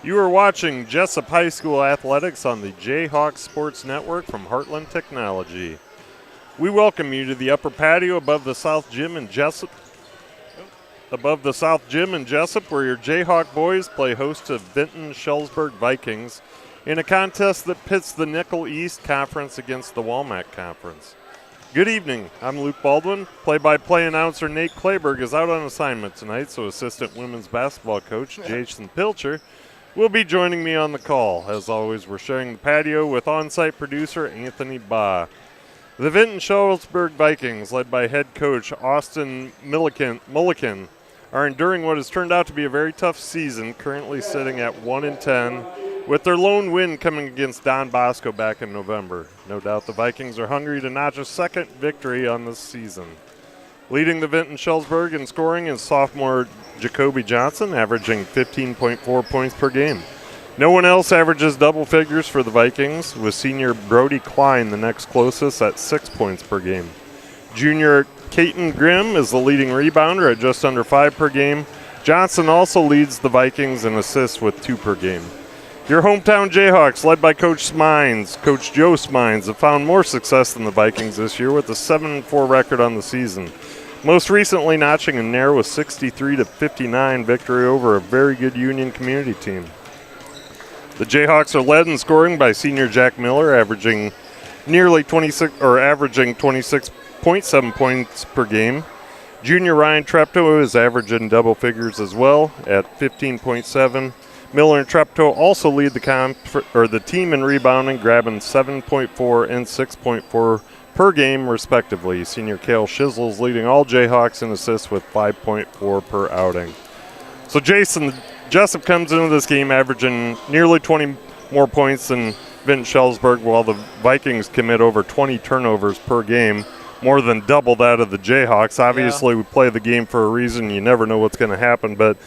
You are watching Jesup High School Athletics on the Jayhawk Sports Network from Heartland Technology. We welcome you to the upper patio above the South Gym in Jesup, where your Jayhawk boys play host to Vinton-Shellsburg Vikings in a contest that pits the Nickel East Conference against the Walmart Conference. Good evening. I'm Luke Baldwin. Play-by-play announcer Nate Clayberg is out on assignment tonight, so assistant women's basketball coach Jason Pilcher will be joining me on the call. As always, we're sharing the patio with on-site producer Anthony Baugh. The Vinton-Shellsburg Vikings, led by head coach Austin Mulliken, are enduring what has turned out to be a very tough season, currently sitting at 1-10, with their lone win coming against Don Bosco back in November. No doubt the Vikings are hungry to notch a second victory on this season. Leading the Vinton-Shellsburg in scoring is sophomore Jacoby Johnson, averaging 15.4 points per game. No one else averages double figures for the Vikings, with senior Brody Klein the next closest at 6 points per game. Junior Caton Grimm is the leading rebounder at just under 5 per game. Johnson also leads the Vikings in assists with 2 per game. Your hometown Jayhawks, led by Coach Smines, Coach Joe Smines, have found more success than the Vikings this year with a 7-4 record on the season. Most recently notching a narrow 63-59 victory over a very good Union Community team. The Jayhawks are led in scoring by senior Jack Miller, averaging 26.7 points per game. Junior Ryan Treptow is averaging double figures as well at 15.7. Miller and Treptow also lead the team in rebounding, grabbing 7.4 and 6.4 per game, respectively. Senior Cale Shizzles leading all Jayhawks in assists with 5.4 per outing. So, Jason, Jesup comes into this game averaging nearly 20 more points than Vinton-Shellsburg, while the Vikings commit over 20 turnovers per game, more than double that of the Jayhawks. Obviously, we play the game for a reason. You never know what's going to happen, but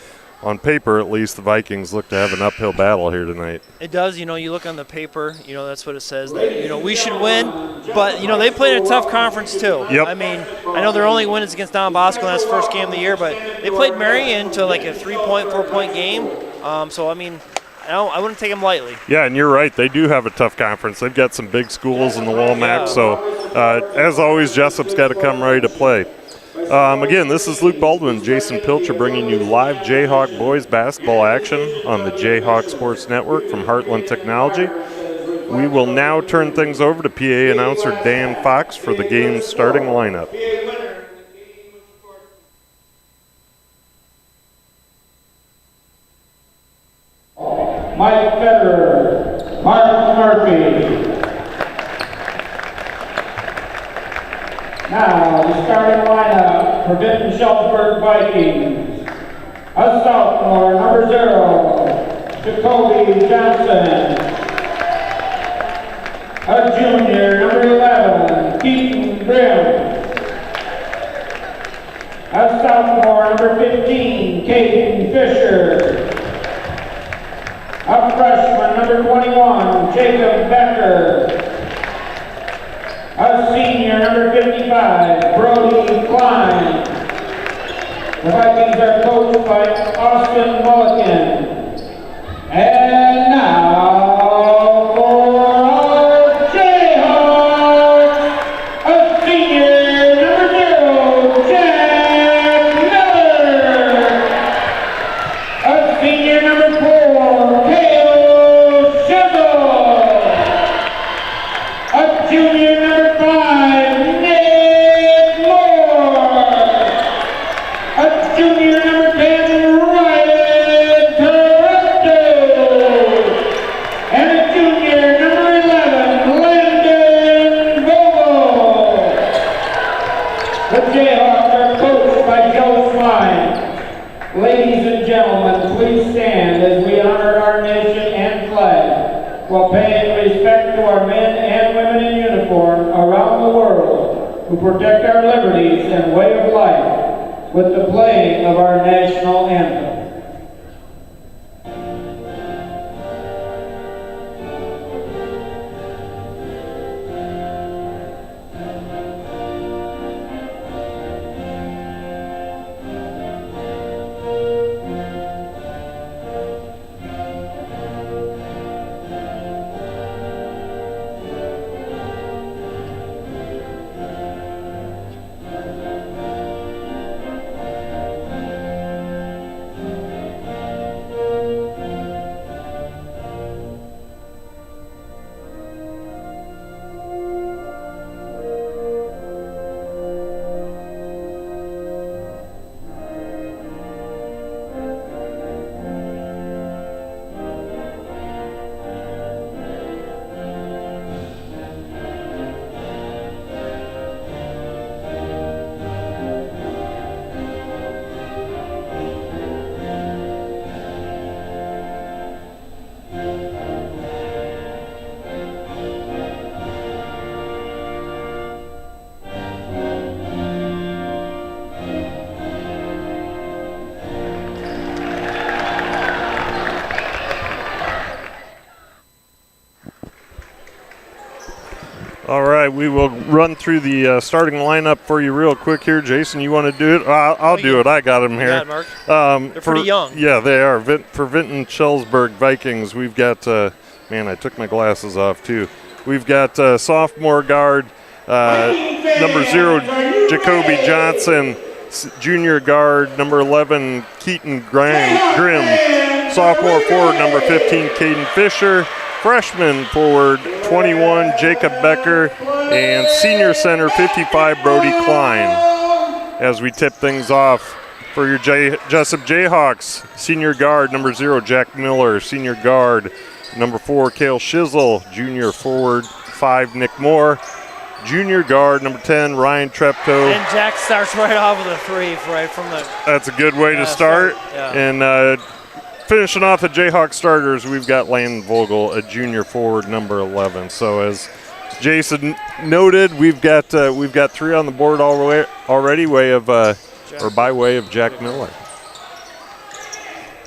on paper, at least, the Vikings look to have an uphill battle here tonight. It does. You look on the paper, that's what it says. That, we should win, but, they played a tough conference, too. Yep. I mean, I know their only win is against Don Bosco, and that's the first game of the year, but they played Marion to like a 4-point game. So, I mean, I wouldn't take them lightly. Yeah, and you're right. They do have a tough conference. They've got some big schools in the Walmart, so as always, Jesup's got to come ready to play. Again, this is Luke Baldwin, Jason Pilcher, bringing you live Jayhawk boys basketball action on the Jayhawk Sports Network from Heartland Technology. We will now turn things over to PA announcer Dan Fox for the game's starting lineup. Mike Federer, Mark Murphy. Now, the starting lineup for Vinton-Shellsburg Vikings. A sophomore, number 0, Jacoby Johnson. A junior, number 11, Keaton Grimm. A sophomore, number 15, Caden Fisher. A freshman, number 21, Jacob Becker. A senior, number 55, Brody Klein. The Vikings are coached by Austin Mulliken. And now for our Jayhawks, a senior, number 0, Jack Miller. A senior, number 4, Cale Shizzle. A junior, number 5, Nick Moore. A junior, number 10, Ryan Toronto. And a junior, number 11, Landon Vogel. The Jayhawks are coached by Joe Smines. Ladies and gentlemen, please stand as we honor our nation and flag while paying respect to our men and women in uniform around the world who protect our liberties and way of life with the playing of our national anthem. All right, we will run through the starting lineup for you real quick here. Jason, you want to do it? I'll do it. I got them here. Yeah, Mark. They're pretty young. Yeah, they are. For Vinton-Shellsburg Vikings, we've got, man, I took my glasses off too. We've got sophomore guard, number 0, Jacoby Johnson, junior guard, number 11, Keaton Grimm, sophomore forward, number 15, Caden Fisher, freshman forward, 21, Jacob Becker, and senior center, 55, Brody Klein. As we tip things off for your Jesup Jayhawks, senior guard, number 0, Jack Miller, senior guard, number 4, Cale Shizzle, junior forward, 5, Nick Moore, junior guard, number 10, Ryan Treptow. And Jack starts right off with a 3 right from the. That's a good way to start. Yeah. And finishing off the Jayhawk starters, we've got Landon Vogel, a junior forward, number 11. So as Jason noted, we've got 3 on the board already, by way of Jack Miller.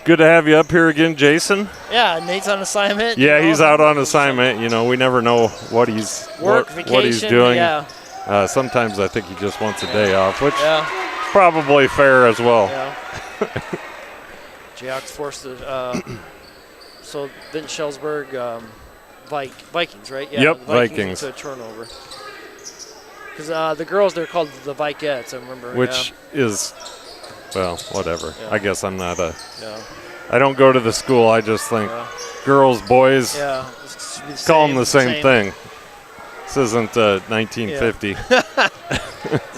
Good to have you up here again, Jason. Yeah, Nate's on assignment. Yeah, he's out on assignment. You know, we never know what he's what he's doing. Yeah. Sometimes I think he just wants a day off, which is probably fair as well. Yeah. Jayhawks forced it. So Vinton-Shellsburg Vikings, right? Yeah, yep, Vikings. Into a turnover. Because the girls, they're called the Vikettes, I remember. Which is, well, whatever. Yeah. I guess I'm not a. Yeah. I don't go to the school. I just think girls, boys, call them the same thing. This isn't 1950. This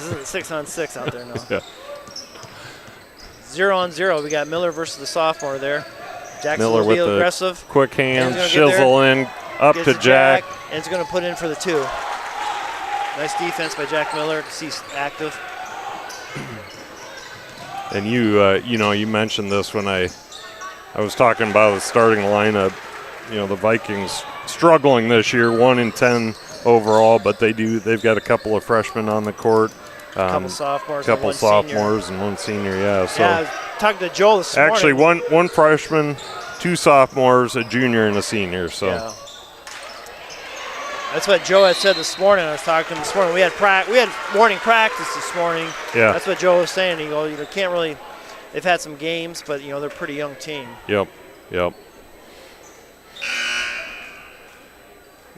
isn't 6-on-6 out there, no. Yeah. 0-on-0. We got Miller versus the sophomore there. Jackson Miller will with be the aggressive. Quick hands, Shizzle in, up to Jack. And it's going to put in for the 2. Nice defense by Jack Miller. He's active. And you mentioned this when I was talking about the starting lineup. You know, the Vikings struggling this year, 1-10 overall, but they've got a couple of freshmen on the court. Couple sophomores, and one senior. Yeah. So I was talking to Joel this morning. Actually, one freshman, 2 sophomores, a junior, and a senior. So that's what Joe had said this morning. I was talking this morning. We had morning practice this morning. Yeah. That's what Joe was saying. He goes, can't really. They've had some games, but they're a pretty young team. Yep.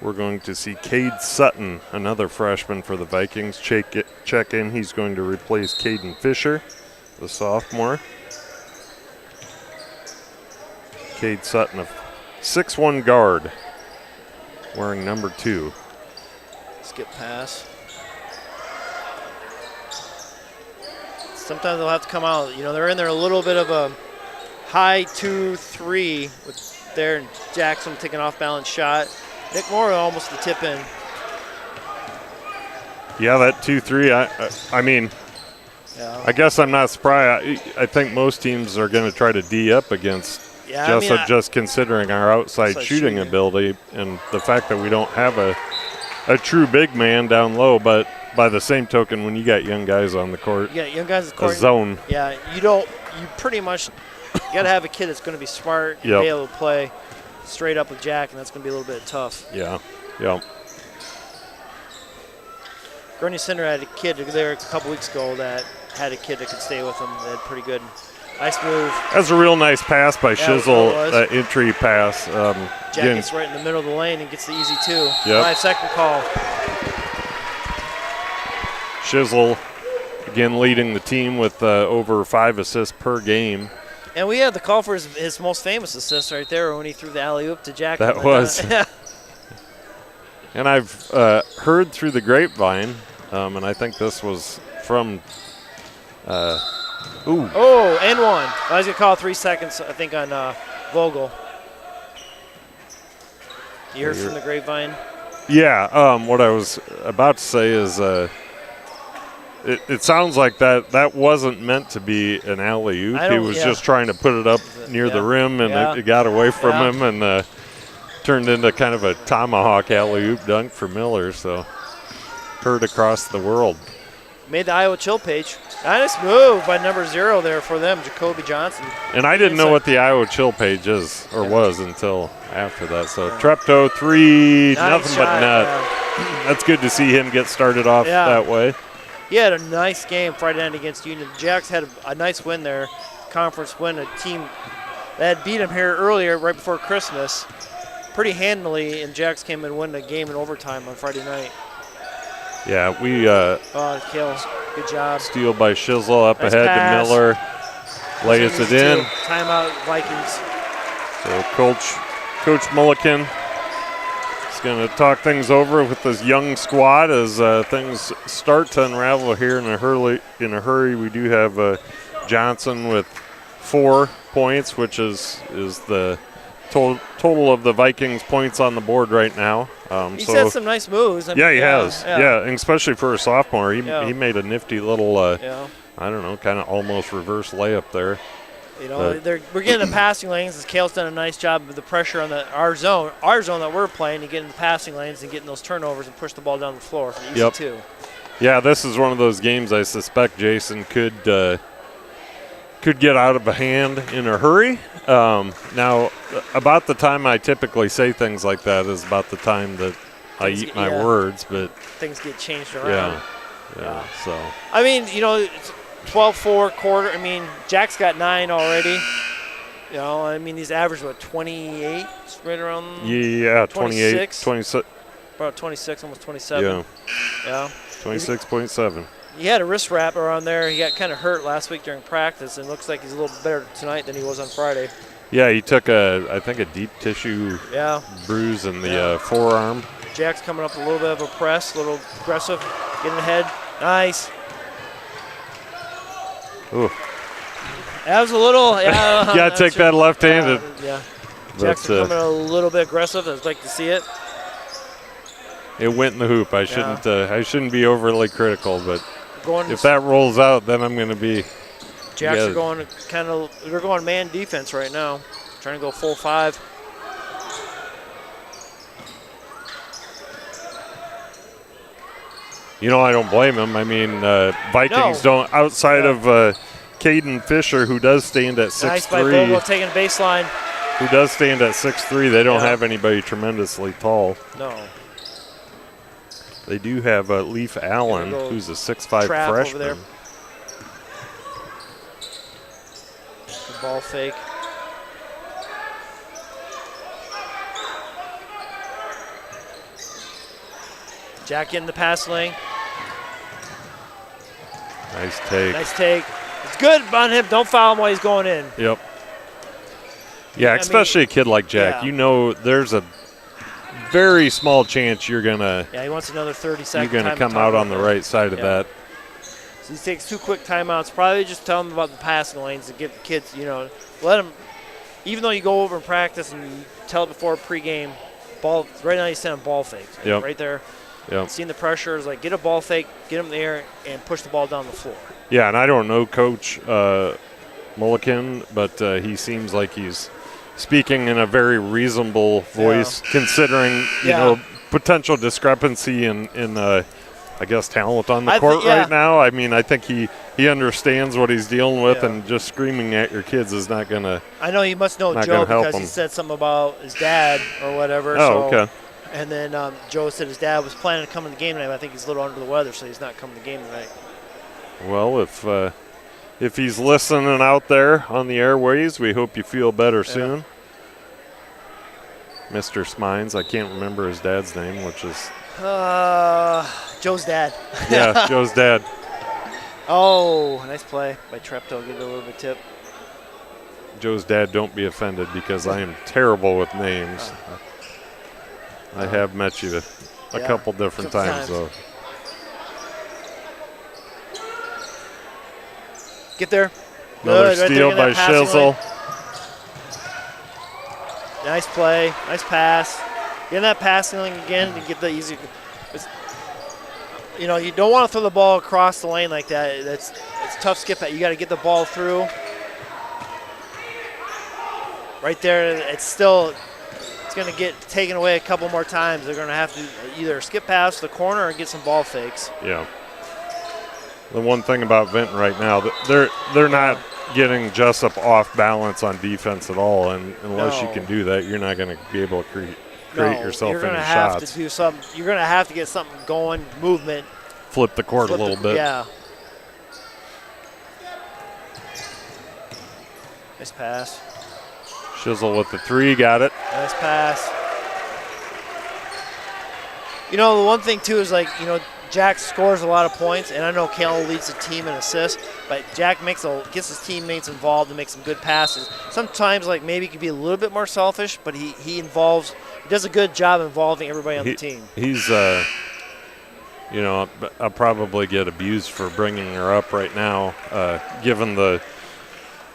We're going to see Cade Sutton, another freshman for the Vikings, check in. He's going to replace Caden Fisher, the sophomore. Cade Sutton, a 6'1" guard, wearing number 2. Skip pass. Sometimes they'll have to come out. They're in there a little bit of a high 2-3 with there and Jackson taking off balance shot. Nick Moore almost the tip in. Yeah, that 2-3. I mean, I guess I'm not surprised. I think most teams are going to try to D up against Jesup, just considering our outside shooting ability and the fact that we don't have a true big man down low. But by the same token, when you got young guys on the court, a zone. Yeah, you pretty much got to have a kid that's going to be smart and be able to play straight up with Jack, and that's going to be a little bit tough. Yeah. Gurney Center had a kid there a couple weeks ago that had a kid that could stay with him. They had pretty good. Nice move. That's a real nice pass by Shizzle, that entry pass. Jack gets right in the middle of the lane and gets the easy 2. 5-second call. Shizzle, again, leading the team with over 5 assists per game. And we had the call for his most famous assist right there when he threw the alley-oop to Jack. That was. And I've heard through the grapevine, and I think this was from Oh, and 1. I was going to call 3 seconds, I think, on Vogel. You heard from the grapevine? Yeah, what I was about to say is it sounds like that wasn't meant to be an alley-oop. He was just trying to put it up near the rim, and it got away from him and turned into kind of a tomahawk alley-oop dunk for Miller, so heard across the world. made the Iowa Chill page. Nice move by number 0 there for them, Jacoby Johnson. And I didn't know what the Iowa Chill page is or was until after that. So Treptow 3, nothing but net. That's good to see him get started off that way. He had a nice game Friday night against Union. The Jacks had a nice win there, conference win, a team that had beat him here earlier right before Christmas pretty handily, and Jacks came and won the game in overtime on Friday night. Yeah, we Kills. Good job. Steal by Shizzle up Nice ahead pass. to Miller. Lays it in. Timeout, Vikings. So Coach Mulliken is going to talk things over with this young squad as things start to unravel here in a hurry. We do have Johnson with 4 points, which is the total of the Vikings points on the board right now. He's had some nice moves. He has. Yeah, and especially for a sophomore. He made a nifty little, I don't know, kind of almost reverse layup there. You know, we're getting the passing lanes. As Kale's done a nice job with the pressure on our zone that we're playing, to get in the passing lanes and getting those turnovers and push the ball down the floor for easy too. Yeah, this is one of those games I suspect Jason could get out of a hand in a hurry. Now, about the time I typically say things like that is about the time that I eat my words, but things get changed around. Yeah. So I mean, you know, it's 12-4 quarter. I mean, Jack's got 9 already. You know, I mean, he's averaged, 28? Right around 28, 26. About 26, almost 27. Yeah. 26.7. He had a wrist wrap around there. He got kind of hurt last week during practice, and looks like he's a little better tonight than he was on Friday. Yeah, he took I think a deep tissue bruise in the forearm. Jack's coming up a little bit of a press, a little aggressive, getting ahead. Nice. Ooh. That was a little, Got to take that left-handed. Jack's coming a little bit aggressive. I'd like to see it. It went in the hoop. I shouldn't be overly critical, but if that rolls out, then I'm going to be. Jacks are going they're going man defense right now, trying to go full 5. You know, I don't blame him. I mean, Vikings don't, outside of Caden Fisher, who does stand at 6'3". Nice by Bobo taking baseline. Who does stand at 6'3". They don't have anybody tremendously tall. No. They do have Leaf Allen, who's a 6'5" freshman. Over there. The ball fake. Jack in the pass lane. Nice take. Nice take. It's good on him. Don't foul him while he's going in. Yep. Yeah, especially a kid like Jack. Yeah. You know, there's a very small chance you're gonna. Yeah, he wants another 30 seconds. You're gonna come out on the right side of that. So he takes 2 quick timeouts. Probably just tell him about the passing lanes to give the kids, you know, let them. Even though you go over and practice and you tell it before pregame, ball. Right now you send him ball fakes. Yep. Right there. Yep. Seeing the pressure is like get a ball fake, get him there, and push the ball down the floor. Yeah, and I don't know Coach Mulliken, but he seems like he's speaking in a very reasonable voice, considering you know potential discrepancy in I guess talent on the court right now. I mean, I think he understands what he's dealing with, and just screaming at your kids is not gonna. I know he must know Joe because he said something about his dad or whatever. Oh, okay. And then Joe said his dad was planning to come to the game tonight. But I think he's a little under the weather, so he's not coming to the game tonight. Well, if he's listening out there on the airways, we hope you feel better soon. Mr. Smines, I can't remember his dad's name, which is Joe's dad. Yeah, Joe's dad. Oh, nice play by Treptow. Give it a little bit tip. Joe's dad, don't be offended because I am terrible with names. I have met you a couple different times, though. Get there. Another steal by Shizzle. Nice play. Nice pass. Get in that passing lane again to get the easy. You know, you don't want to throw the ball across the lane like that. It's tough skip. You got to get the ball through. Right there, it's going to get taken away a couple more times. They're going to have to either skip past the corner or get some ball fakes. Yeah. the one thing about Vinton right now, they're not getting Jesup off balance on defense at all, and unless you can do that, you're not going to be able to create yourself any shots. You're going to have to do something. You're going to have to get something going, movement. Flip the court a little bit. Yeah. Nice pass. Shizzle with the 3, got it. Nice pass. You know, the one thing, too, is like, you know, Jack scores a lot of points, and I know Kale leads the team in assists, but Jack gets his teammates involved and makes some good passes. Sometimes, like, maybe he could be a little bit more selfish, but he does a good job involving everybody on the team. He's, you know, I'll probably get abused for bringing her up right now, given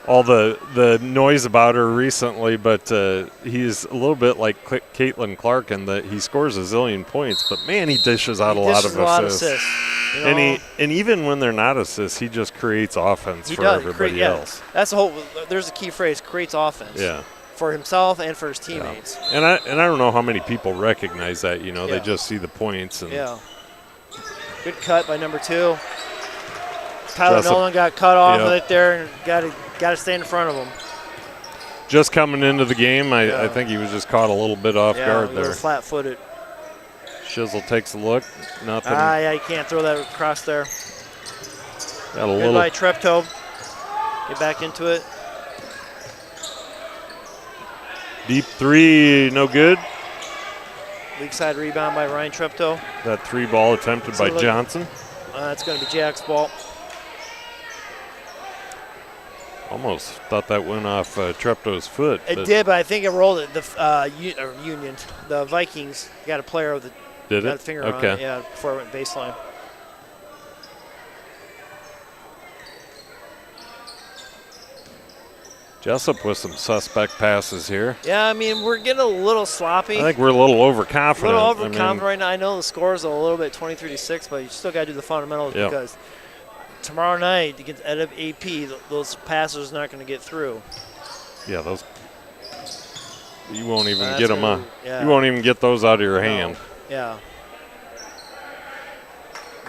all the noise about her recently, but he's a little bit like Caitlin Clark in that he scores a zillion points, but man, he dishes out a lot of assists. You know? And even when they're not assists, he just creates offense for everybody else. That's the whole. There's a key phrase: creates offense. Yeah. For himself and for his teammates. Yeah. And I don't know how many people recognize that. You know, they just see the points. And Good cut by number 2. Tyler Nolan got cut off right there, and got to stay in front of him. Just coming into the game, I think he was just caught a little bit off guard there. Flat-footed. Shizzle takes a look. Nothing. Yeah, you can't throw that across there. Got a Good little. by Treptow. Get back into it. Deep 3, no good. Weak side rebound by Ryan Treptow. That 3 ball attempted by Johnson. That's going to be Jack's ball. Almost thought that went off Treptow's foot. It did, but I think it rolled it. The Vikings got a player with a finger on it. Yeah, before it went baseline. Jesup with some suspect passes here. Yeah, I mean, we're getting a little sloppy. I think we're a little overconfident. Right now. I know the score is a little bit 23-6, but you still got to do the fundamentals because tomorrow night against AP, those passes are not going to get through. Yeah, those. You won't even get them on. Yeah. You won't even get those out of your hand. Yeah.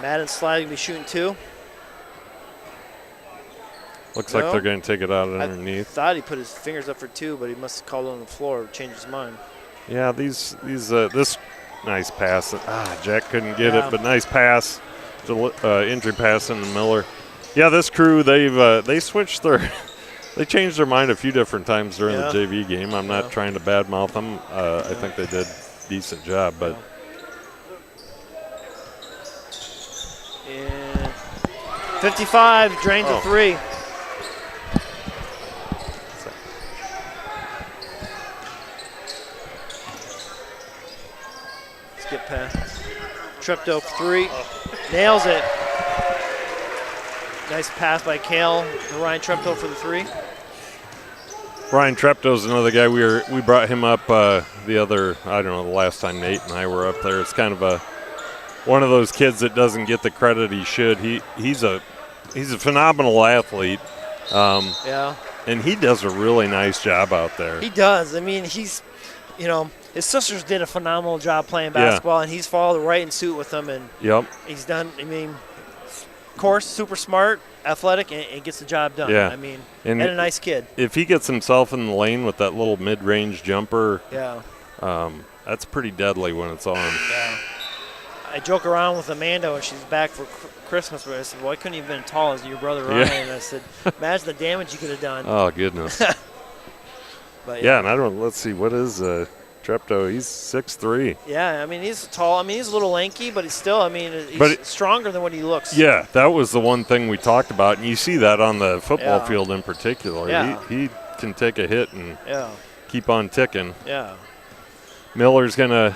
Madden sliding to be shooting 2. Looks like they're going to take it out underneath. I thought he put his fingers up for 2, but he must have called it on the floor to change his mind. Yeah, this nice pass. Jack couldn't get it, but nice pass. Entry pass into Miller. Yeah, this crew, they switched they changed their mind a few different times during the JV game. I'm not trying to badmouth them. I think they did a decent job, but. And 55 drains a 3. Skip pass. Treptow for 3. Nails it. Nice pass by Kale to Ryan Treptow for the 3. Ryan Treptow's another guy. We brought him up the last time Nate and I were up there. It's kind of one of those kids that doesn't get the credit he should. He's a phenomenal athlete. And he does a really nice job out there. He does. I mean, his sisters did a phenomenal job playing basketball, and he's followed right in suit with them. And he's done. I mean, of course, super smart, athletic, and gets the job done. Yeah. I mean, and a nice kid. If he gets himself in the lane with that little mid-range jumper, that's pretty deadly when it's on. Yeah. I joke around with Amanda when she's back for Christmas. Where I said, "Well, I couldn't even been as tall as your brother Ryan." And I said, "Imagine the damage you could have done." Oh goodness. But and I don't. Let's see. What is Treptow? He's 6'3". Yeah, I mean he's tall. I mean he's a little lanky, but he's still. I mean he's stronger than what he looks. Yeah, that was the one thing we talked about, and you see that on the football field in particular. Yeah. He can take a hit and keep on ticking. Yeah. Miller's gonna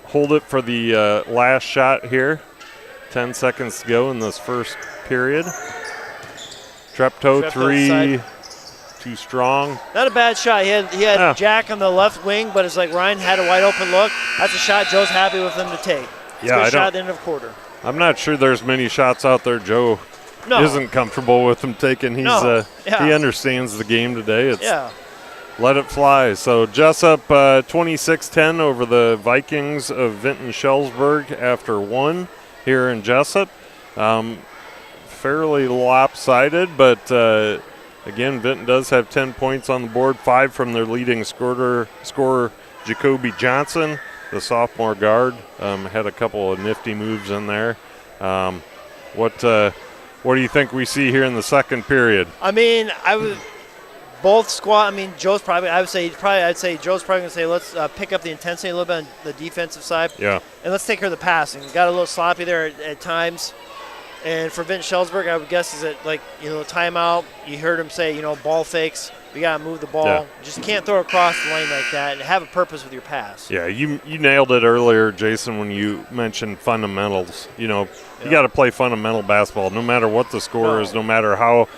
hold it for the last shot here. 10 seconds to go in this first period. Treptow 3, side. too strong. Not a bad shot. He had Jack on the left wing, but it's like Ryan had a wide open look. That's a shot Joe's happy with him to take. It's a good shot at the end of the quarter. I'm not sure there's many shots out there Joe isn't comfortable with him taking. He understands the game today. Let it fly. So Jesup 26-10 over the Vikings of Vinton-Shellsburg after 1 here in Jesup. fairly lopsided, but again, Vinton does have 10 points on the board, 5 from their leading scorer Jacoby Johnson, the sophomore guard. Had a couple of nifty moves in there. What do you think we see here in the second period? I mean, both squad. I mean, I'd say Joe's probably going to say, let's pick up the intensity a little bit on the defensive side. Yeah. And let's take care of the passing. Got a little sloppy there at times. And for Vinton-Shellsburg, I would guess is that, timeout. You heard him say, ball fakes. We got to move the ball. Yeah. Just can't throw across the lane like that and have a purpose with your pass. Yeah, you nailed it earlier, Jason, when you mentioned fundamentals. You got to play fundamental basketball no matter what the score is, no matter how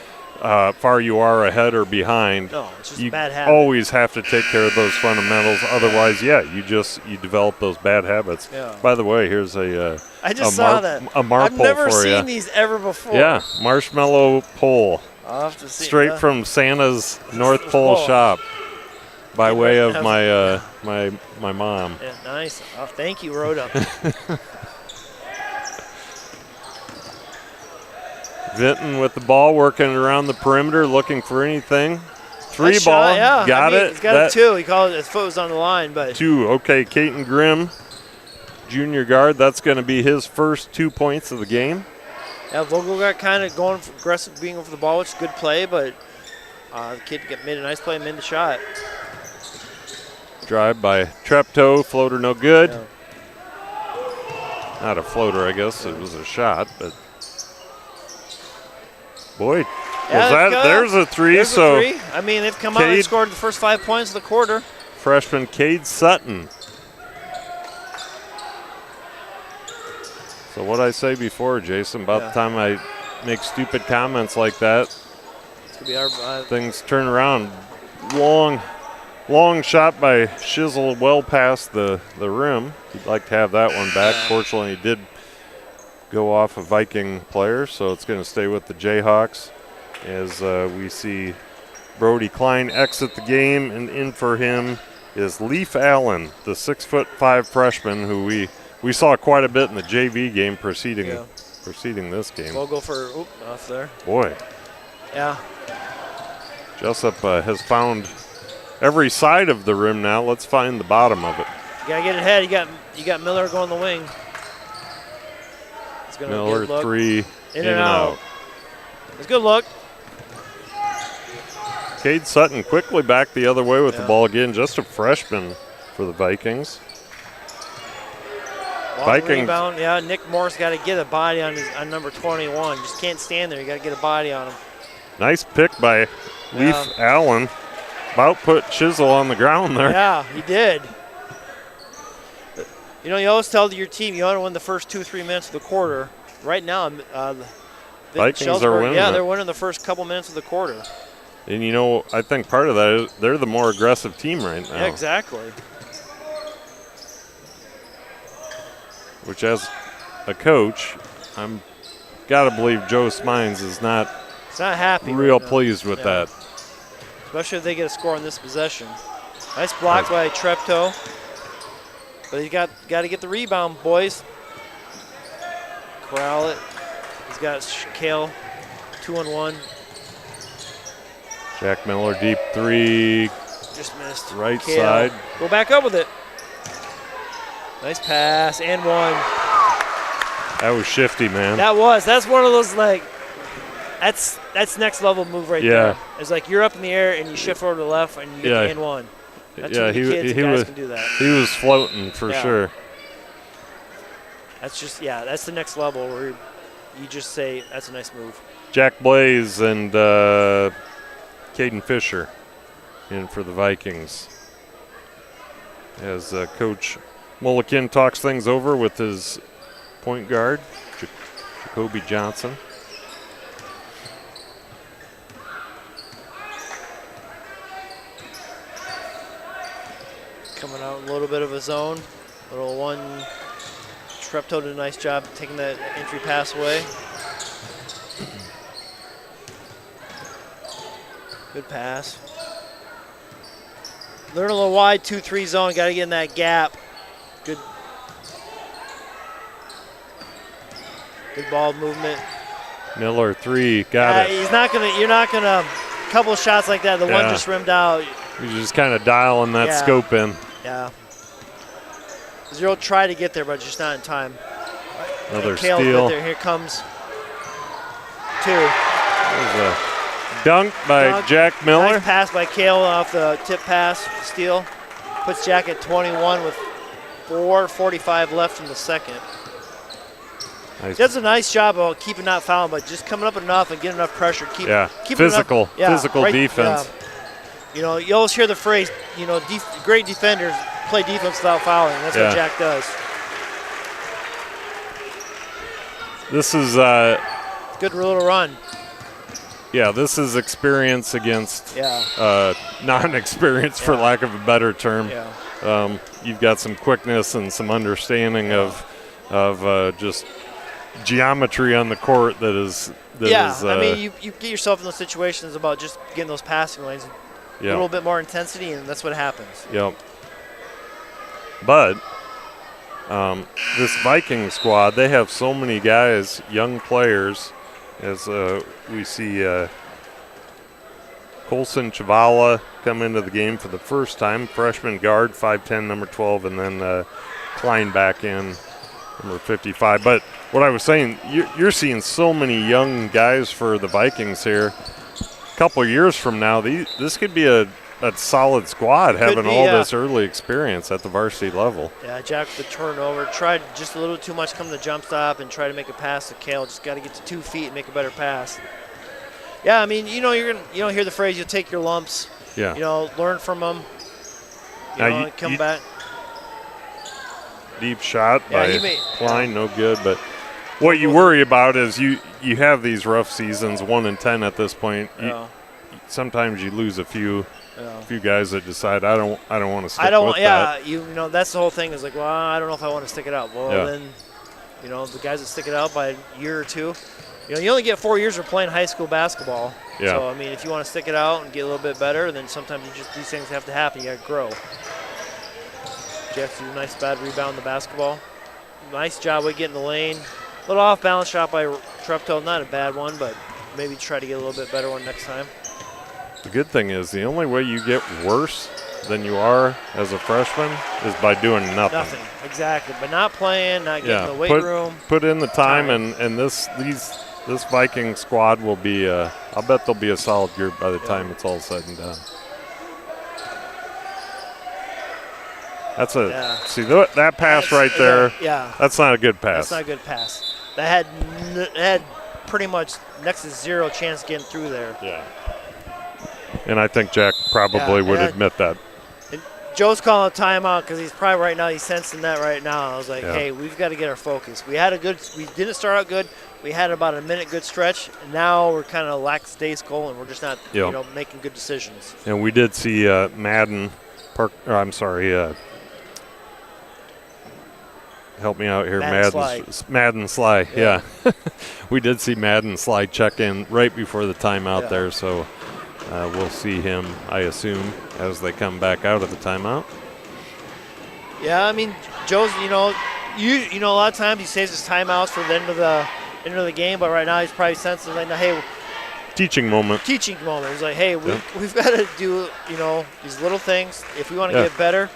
far you are ahead or behind. No, it's just you a bad habit. always have to take care of those fundamentals. Otherwise, you develop those bad habits. Yeah. By the way, here's a I just saw that. A marble I've never for you. seen these ever before. Yeah, marshmallow pole. I'll have to see. Straight from Santa's North Pole shop by way of my mom. Yeah, nice. Oh, thank you, Rhoda. Vinton with the ball, working around the perimeter, looking for anything. Three Nice ball, shot, yeah. got it. He's got it two. He called it. His foot was on the line, but 2. Okay, Caton Grimm, junior guard. That's going to be his first 2 points of the game. yeah, Vogel got kind of going for aggressive, being over the ball, which is a good play, but the kid made a nice play and made the shot. Drive by Treptow, floater no good. Yeah. Not a floater, I guess. It was a shot, but boy, there's a three. There's so a three. I mean, they've come out and scored the first 5 points of the quarter. Freshman Cade Sutton. So what I say before, Jason, about the time I make stupid comments like that, It's gonna be our things turn around. Long shot by Shizzle, well past the rim. He'd like to have that one back. Fortunately, he did go off a Viking player, so it's going to stay with the Jayhawks as we see Brody Klein exit the game, and in for him is Leaf Allen, the 6'5" freshman who we saw quite a bit in the JV game preceding this game. We'll go for off there. Boy. Yeah. Jesup has found every side of the rim now. Let's find the bottom of it. You gotta get it ahead. You got Miller going the wing. It's gonna Miller be a good look. 3 in and out. It's a good look. Cade Sutton quickly back the other way with the ball again. Just a freshman for the Vikings. Vikings rebound. Yeah, Nick Morris got to get a body on number 21. Just can't stand there. You got to get a body on him. Nice pick by Leaf Allen. About put Chisel on the ground there. Yeah, he did. You know, you always tell your team you want to win the first 2-3 minutes of the quarter. Right now, Vikings are winning. Yeah, they're winning the first couple minutes of the quarter. And, you know, I think part of that is they're the more aggressive team right now. Yeah, exactly. Which, as a coach, I'm got to believe Joe Smines is not happy. Real pleased with that. Especially if they get a score on this possession. Nice block by Treptow. But you got to get the rebound, boys. Corral it. He's got Kale 2-on-1. Jack Miller deep 3. Just missed. Right Kale. side. Go back up with it. Nice pass and one. That was shifty, man. That's one of those that's next level move right there. It's like you're up in the air and you shift over to the left and you get the and one. That's guys can do that. He was floating for sure. That's just that's the next level where you just say that's a nice move. Jack Blaze and Caden Fisher in for the Vikings as Coach Mulliken talks things over with his point guard, Jacoby Johnson. Coming out a little bit of a zone. Little one. Treptow did a nice job taking that entry pass away. Good pass. They're in a little wide 2-3 zone. Got to get in that gap. Good ball movement. Miller 3, got it. He's not gonna. You're not gonna. Couple of shots like that. The one just rimmed out. He's just kind of dialing that scope in. Yeah. Zero try to get there, but just not in time. Another Kale steal. There. Here comes 2. There's a dunk by Jack Miller. Nice pass by Kale off the tip pass, steal. Puts Jack at 21 with 4:45 left in the second. Nice. He does a nice job of keeping not fouling, but just coming up enough and getting enough pressure. Keep physical right, defense. You know, you always hear the phrase, you know, great defenders play defense without fouling. That's what Jack does. This is good little run. Yeah, this is experience against non-experience, for lack of a better term. Yeah. You've got some quickness and some understanding of just geometry on the court that is. I mean, you get yourself in those situations about just getting those passing lanes, a little bit more intensity, and that's what happens. Yep. But this Viking squad, they have so many guys, young players, as we see Colson Chavala come into the game for the first time, freshman guard, 5'10", number 12, and then Klein back in, number 55. But what I was saying, you're seeing so many young guys for the Vikings here. A couple of years from now, this could be a solid squad, having all this early experience at the varsity level. Yeah, Jack with the turnover. Tried just a little too much coming to jump stop and try to make a pass to Kale. Just got to get to 2 feet and make a better pass. Yeah, I mean, you know, you don't hear the phrase, you'll take your lumps. Yeah. You know, learn from them. Come back. Deep shot by Klein, no good. But what you worry about is you have these rough seasons, 1-10 at this point. Sometimes you lose a few guys that decide I don't want to stick with that. You know, that's the whole thing is like, well, I don't know if I want to stick it out. Well, then, you know, the guys that stick it out by a year or two, you know, you only get 4 years of playing high school basketball. Yeah. So, I mean, if you want to stick it out and get a little bit better, then sometimes these things have to happen. You got to grow. Jack's do a nice bad rebound the basketball. Nice job with getting the lane. A little off balance shot by Treptow. Not a bad one, but maybe try to get a little bit better one next time. The good thing is the only way you get worse than you are as a freshman is by doing nothing. Nothing, exactly. But not playing, not getting the weight room. Put in the time, and this Viking squad will be. I'll bet they'll be a solid group by the time it's all said and done. That's see that pass right there. That's not a good pass. That's not a good pass. That had pretty much next to zero chance getting through there. Yeah. And I think Jack probably would admit that. And Joe's calling a timeout because he's probably right now, he's sensing that right now. I was like, hey, we've got to get our focus. We didn't start out good. We had about a minute good stretch, and now we're kind of lackadaisical, and we're just not making good decisions. And we did see help me out here, Madden Sly. Yeah. We did see Madden Sly check in right before the timeout there, so we'll see him, I assume, as they come back out of the timeout. Yeah, I mean, Joe's, you know, a lot of times he saves his timeouts for the end of the game, but right now he's probably sensing like, hey, teaching moment. He's like, hey, we've got to do, you know, these little things if we want to get better.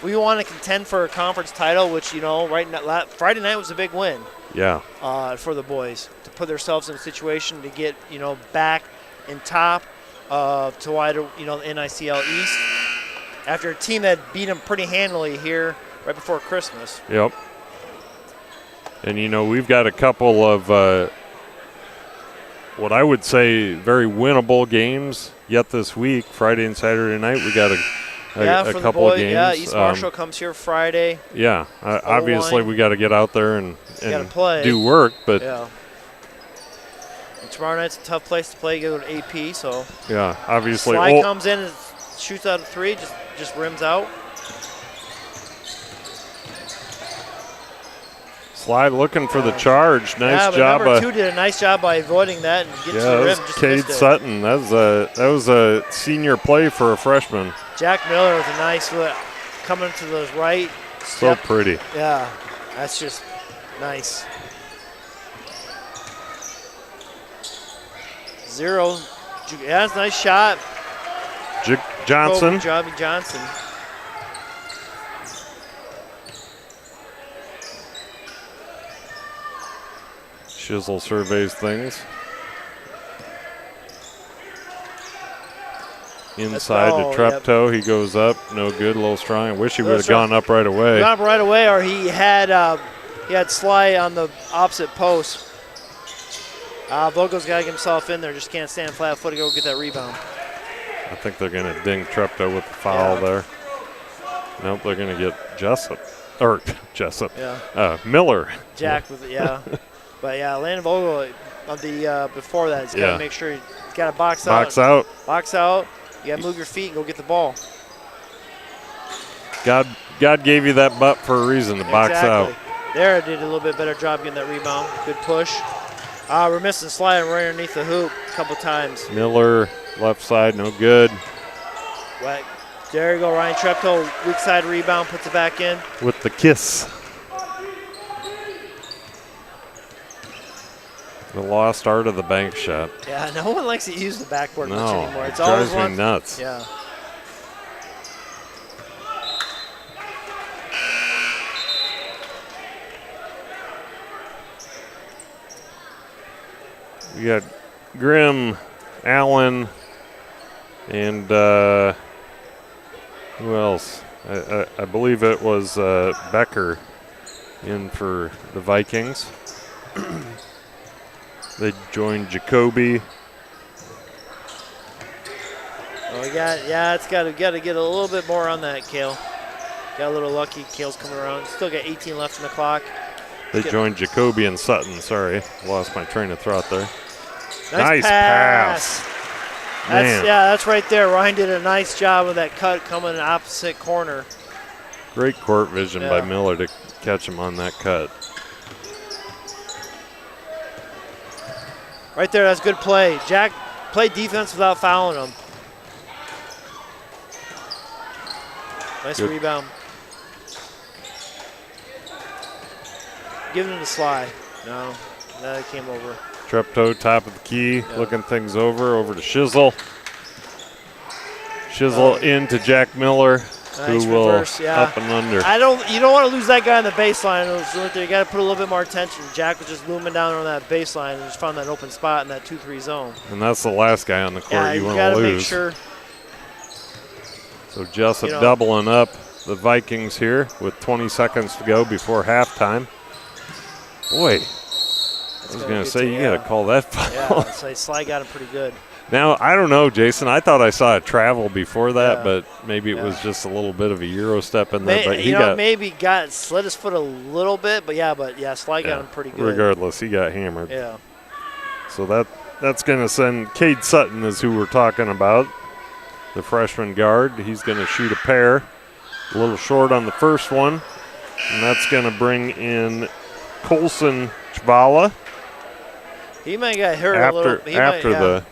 We want to contend for a conference title, which, you know, Friday night was a big win. Yeah. For the boys to put themselves in a situation to get, you know, back in top to wider, you know, the NICL East after a team that beat them pretty handily here right before Christmas. Yep. And, you know, we've got a couple of what I would say very winnable games yet this week. Friday and Saturday night we got a couple of games. Yeah, East Marshall comes here Friday. Yeah, obviously we got to get out there and play. Do work, but and tomorrow night's a tough place to play. You go to AP, so obviously. Sly comes in and shoots out a three, just rims out. Sly looking for the charge. Nice job. Number 2 did a nice job by avoiding that and getting to the rim. That was Cade Sutton. That was a senior play for a freshman. Jack Miller with a nice look coming to the right. So pretty. Yeah, that's just nice. 0. Yeah, that's a nice shot. Johnson. Johnny Johnson. Shizzle surveys things. Inside to Treptow. He goes up. No good. A little strong. I wish he would have gone up right away. Gone up right away, or he had Sly on the opposite post. Vogel's got to get himself in there. Just can't stand flat foot to go get that rebound. I think they're going to ding Treptow with the foul there. Nope, they're going to get Jesup. Or Jesup. Yeah. Miller. Jack with it, yeah. But yeah, Landon Vogel on the before that, he's got to make sure he's got to box out. Box out. You got to move your feet and go get the ball. God gave you that butt for a reason to box out. There, did a little bit better job getting that rebound. Good push. We're missing sliding right underneath the hoop a couple times. Miller, left side, no good. Right. There you go, Ryan Treptow, weak side rebound, puts it back in. With the kiss. The lost art of the bank shot. Yeah, no one likes to use the backboard much anymore. It drives me nuts. Yeah. We got Grimm, Allen, and who else? I believe it was Becker in for the Vikings. They joined Jacoby. Oh, it's got to get a little bit more on that, Kale. Got a little lucky. Kale's coming around. Still got 18 left in the clock. They joined Jacoby and Sutton. Sorry, lost my train of thought there. Nice pass. That's right there. Ryan did a nice job of that cut coming in the opposite corner. Great court vision by Miller to catch him on that cut. Right there, that's good play. Jack played defense without fouling him. Nice rebound. Giving him the slide. No, that came over. Treptow, top of the key, looking things over to Shizzle. Shizzle into Jack Miller, nice who will reverse, up and under. You don't want to lose that guy on the baseline. You got to put a little bit more attention. Jack was just looming down on that baseline and just found that open spot in that 2-3 zone. And that's the last guy on the court you want to lose. Make sure. So Jesup doubling up the Vikings here with 20 seconds to go before halftime. Boy, I was going to say, you got to call that foul. Yeah, Sly got him pretty good. Now, I don't know, Jason. I thought I saw a travel before that, but maybe it was just a little bit of a Euro step in there. But he maybe slid his foot a little bit, but Sly got him pretty good. Regardless, he got hammered. Yeah. So that's going to send Cade Sutton is who we're talking about, the freshman guard. He's going to shoot a pair, a little short on the first one, and that's going to bring in Colson Chvala. He might get hurt a little.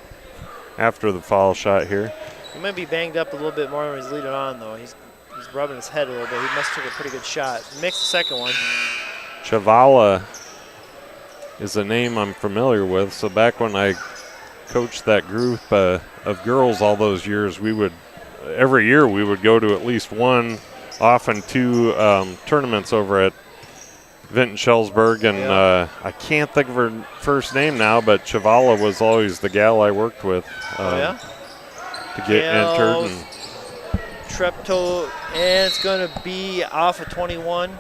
After the foul shot here. He might be banged up a little bit more when he's leading on, though. He's rubbing his head a little bit. He must have took a pretty good shot. Makes the second one. Chavala is a name I'm familiar with. So back when I coached that group of girls all those years, every year we would go to at least one, often two tournaments over at Vinton-Shellsburg, and I can't think of her first name now, but Chavala was always the gal I worked with to get entered. And Treptow, and it's going to be off of 21.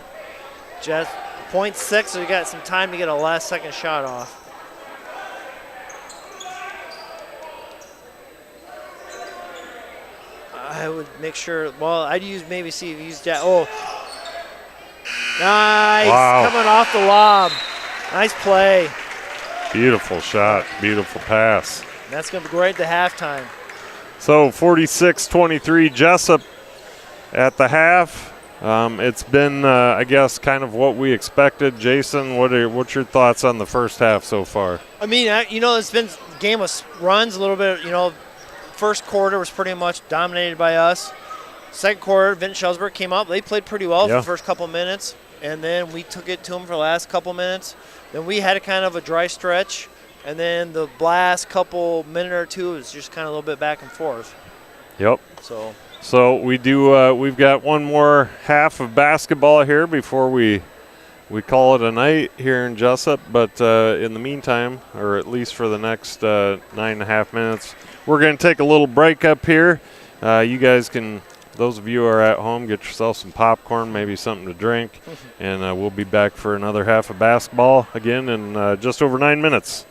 Just 0.6, so we got some time to get a last-second shot off. I would make sure. Well, I'd see if you use Jack. Oh. Nice, coming off the lob. Nice play. Beautiful shot, beautiful pass. And that's going to be great at the halftime. So 46-23 Jesup at the half. It's been, I guess, kind of what we expected. Jason, what's your thoughts on the first half so far? I mean, it's been a game of runs a little bit. First quarter was pretty much dominated by us. Second quarter, Vinton-Shellsburg came up. They played pretty well for the first couple minutes, and then we took it to them for the last couple minutes. Then we had a kind of a dry stretch. And then the last couple minute or two is just kind of a little bit back and forth. Yep. So we've got one more half of basketball here before we call it a night here in Jesup. But in the meantime, or at least for the next 9.5 minutes, we're going to take a little break up here. You guys can, those of you who are at home, get yourself some popcorn, maybe something to drink, and we'll be back for another half of basketball again in just over 9 minutes.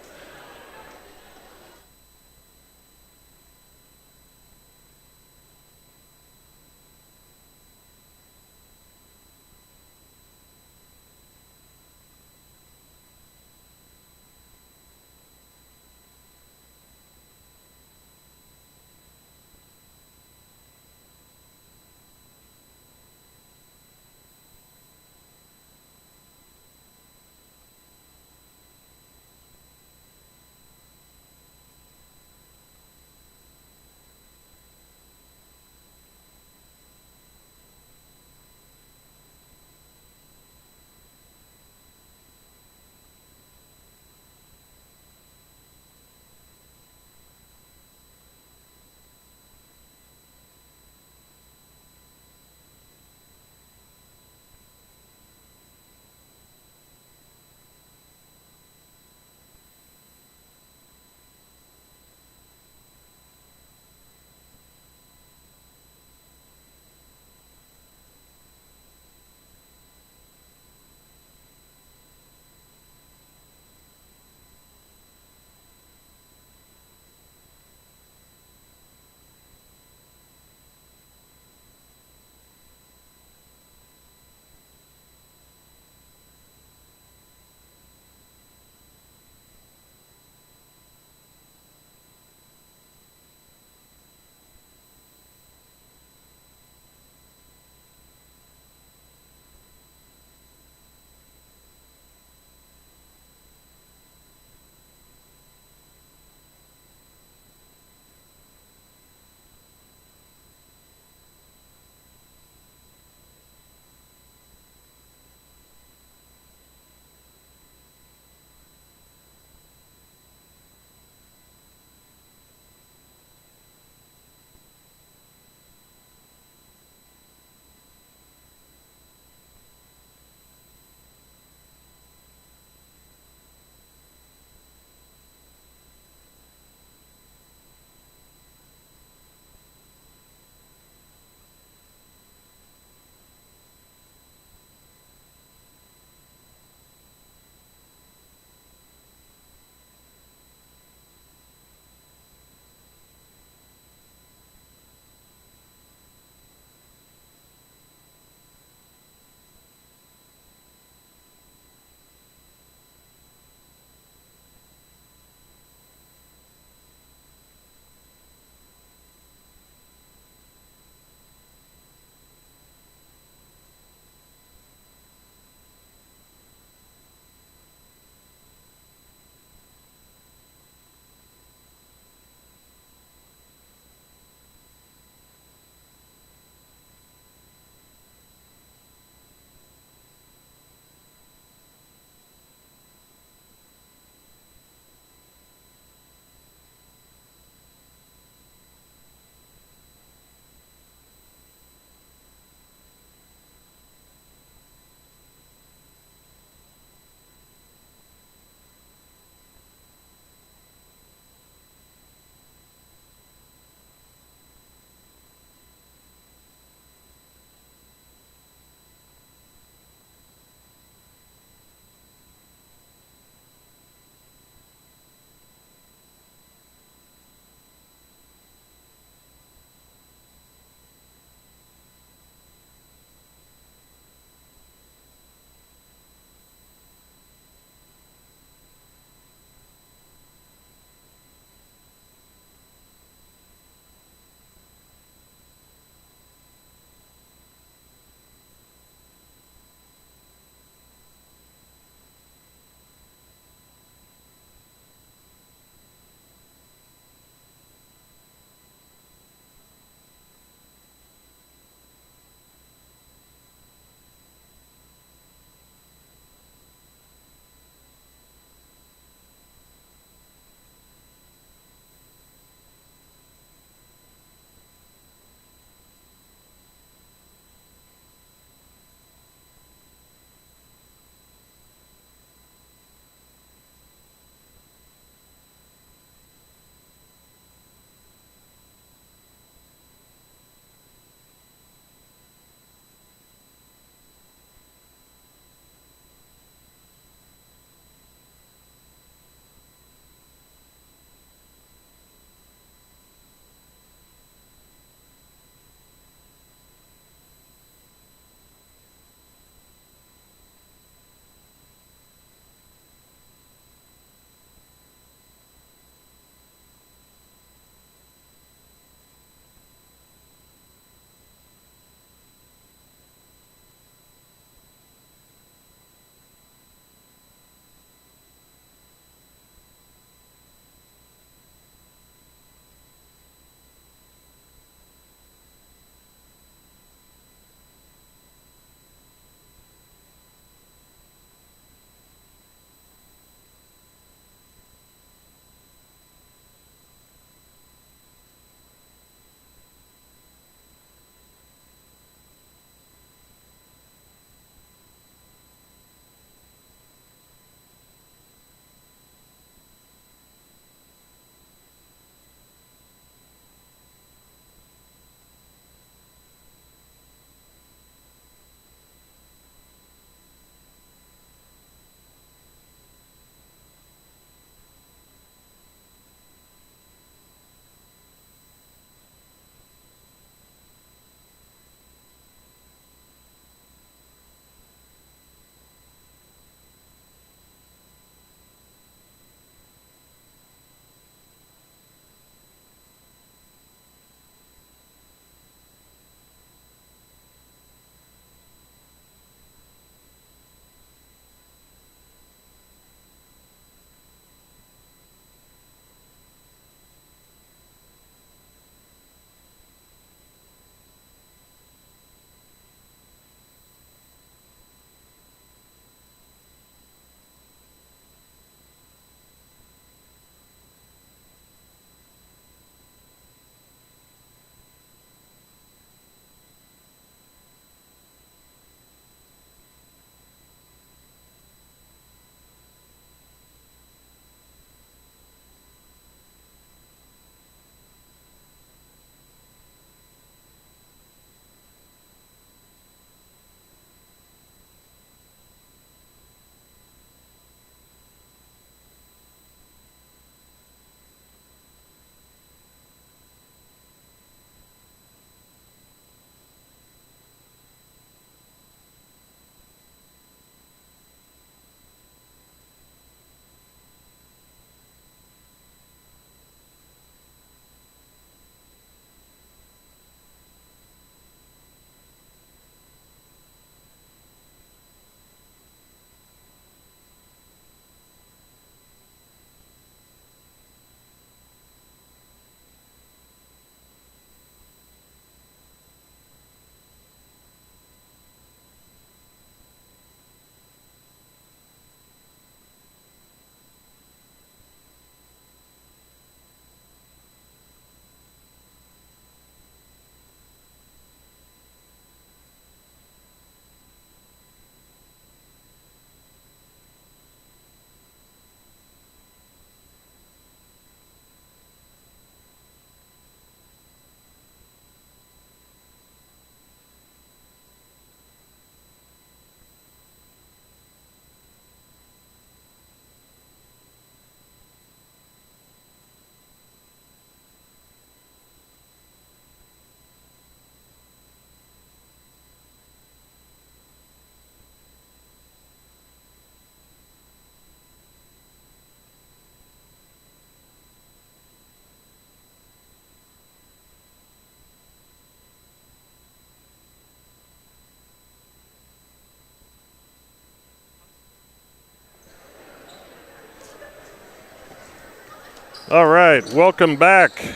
All right, welcome back.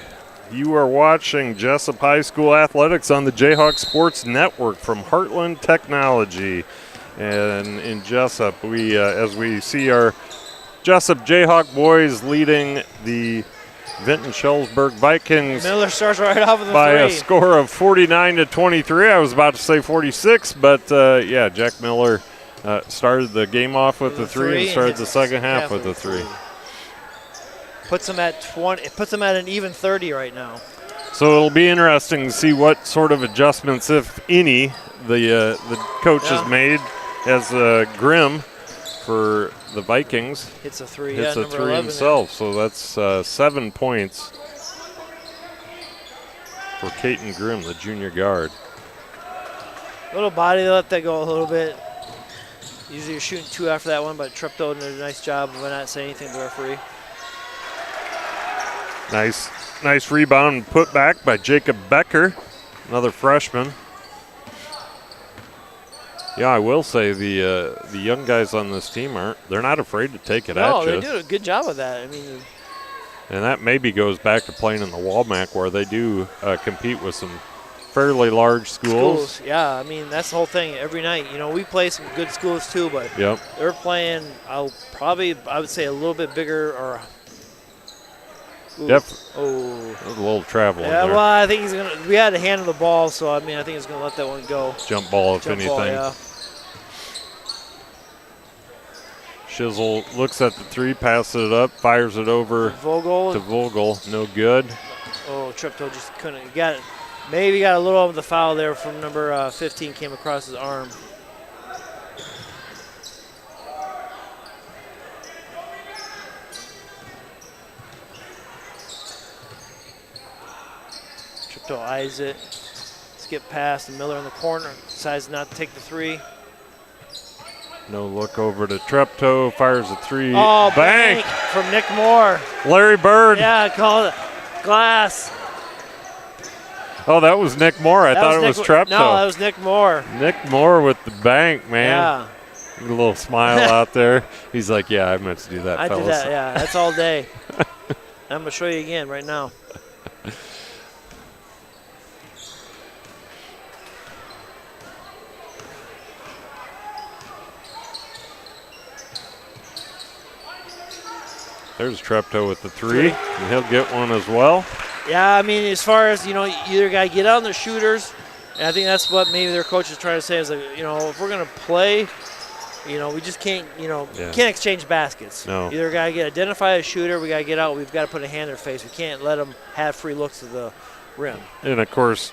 You are watching Jesup High School Athletics on the Jayhawk Sports Network from Heartland Technology. And in Jesup, as we see our Jesup Jayhawk boys leading the Vinton-Shellsburg Vikings Miller starts right off of the by three. a score of 49-23. I was about to say 46, but yeah, Jack Miller started the game off with the three and started the second half with the three. Puts them at 20. It puts them at an even 30 right now. So it'll be interesting to see what sort of adjustments, if any, the coach has made as Grimm for the Vikings. Hits a three. Hits a three himself. So that's 7 points for Caton Grimm, the junior guard. Little body, they let that go a little bit. Usually you're shooting 2 after that one, but Treptow did a nice job of not saying anything to the referee. Nice rebound and put back by Jacob Becker, another freshman. Yeah, I will say the young guys on this team they're not afraid to take it at you. No, they do a good job of that. I mean, and that maybe goes back to playing in the Walmack, where they do compete with some fairly large schools. Yeah, I mean, that's the whole thing. Every night, we play some good schools too, but they're playing, I would say a little bit bigger or. Yep. Oh. That was a little travel. Yeah, there. well, I think we had to handle the ball, so I think he's gonna let that one go. Jump ball, if anything. Ball, yeah. Shizzle looks at the three, passes it up, fires it over Vogel. To Vogel. No good. Oh, Treptow just couldn't. Maybe got a little of the foul there from number 15, came across his arm. Treptow eyes it. Skip past, and Miller in the corner. Decides not to take the three. No look over to Treptow, fires a three. Oh, bank from Nick Moore. Larry Bird. Yeah, call it glass. Oh, that was Nick Moore. I thought it was Treptow. No, that was Nick Moore. Nick Moore with the bank, man. Yeah. A little smile out there. He's like, yeah, I meant to do that, I fellas. did that, yeah. That's all day. I'm going to show you again right now. There's Treptow with the three, and he'll get one as well. Yeah, I mean, as far as, you either got to get on the shooters, and I think that's what maybe their coach is trying to say is, like, if we're going to play, we just can't, can't exchange baskets. No. Either got to identify a shooter, we got to get out, we've got to put a hand in their face. We can't let them have free looks at the rim. And, of course,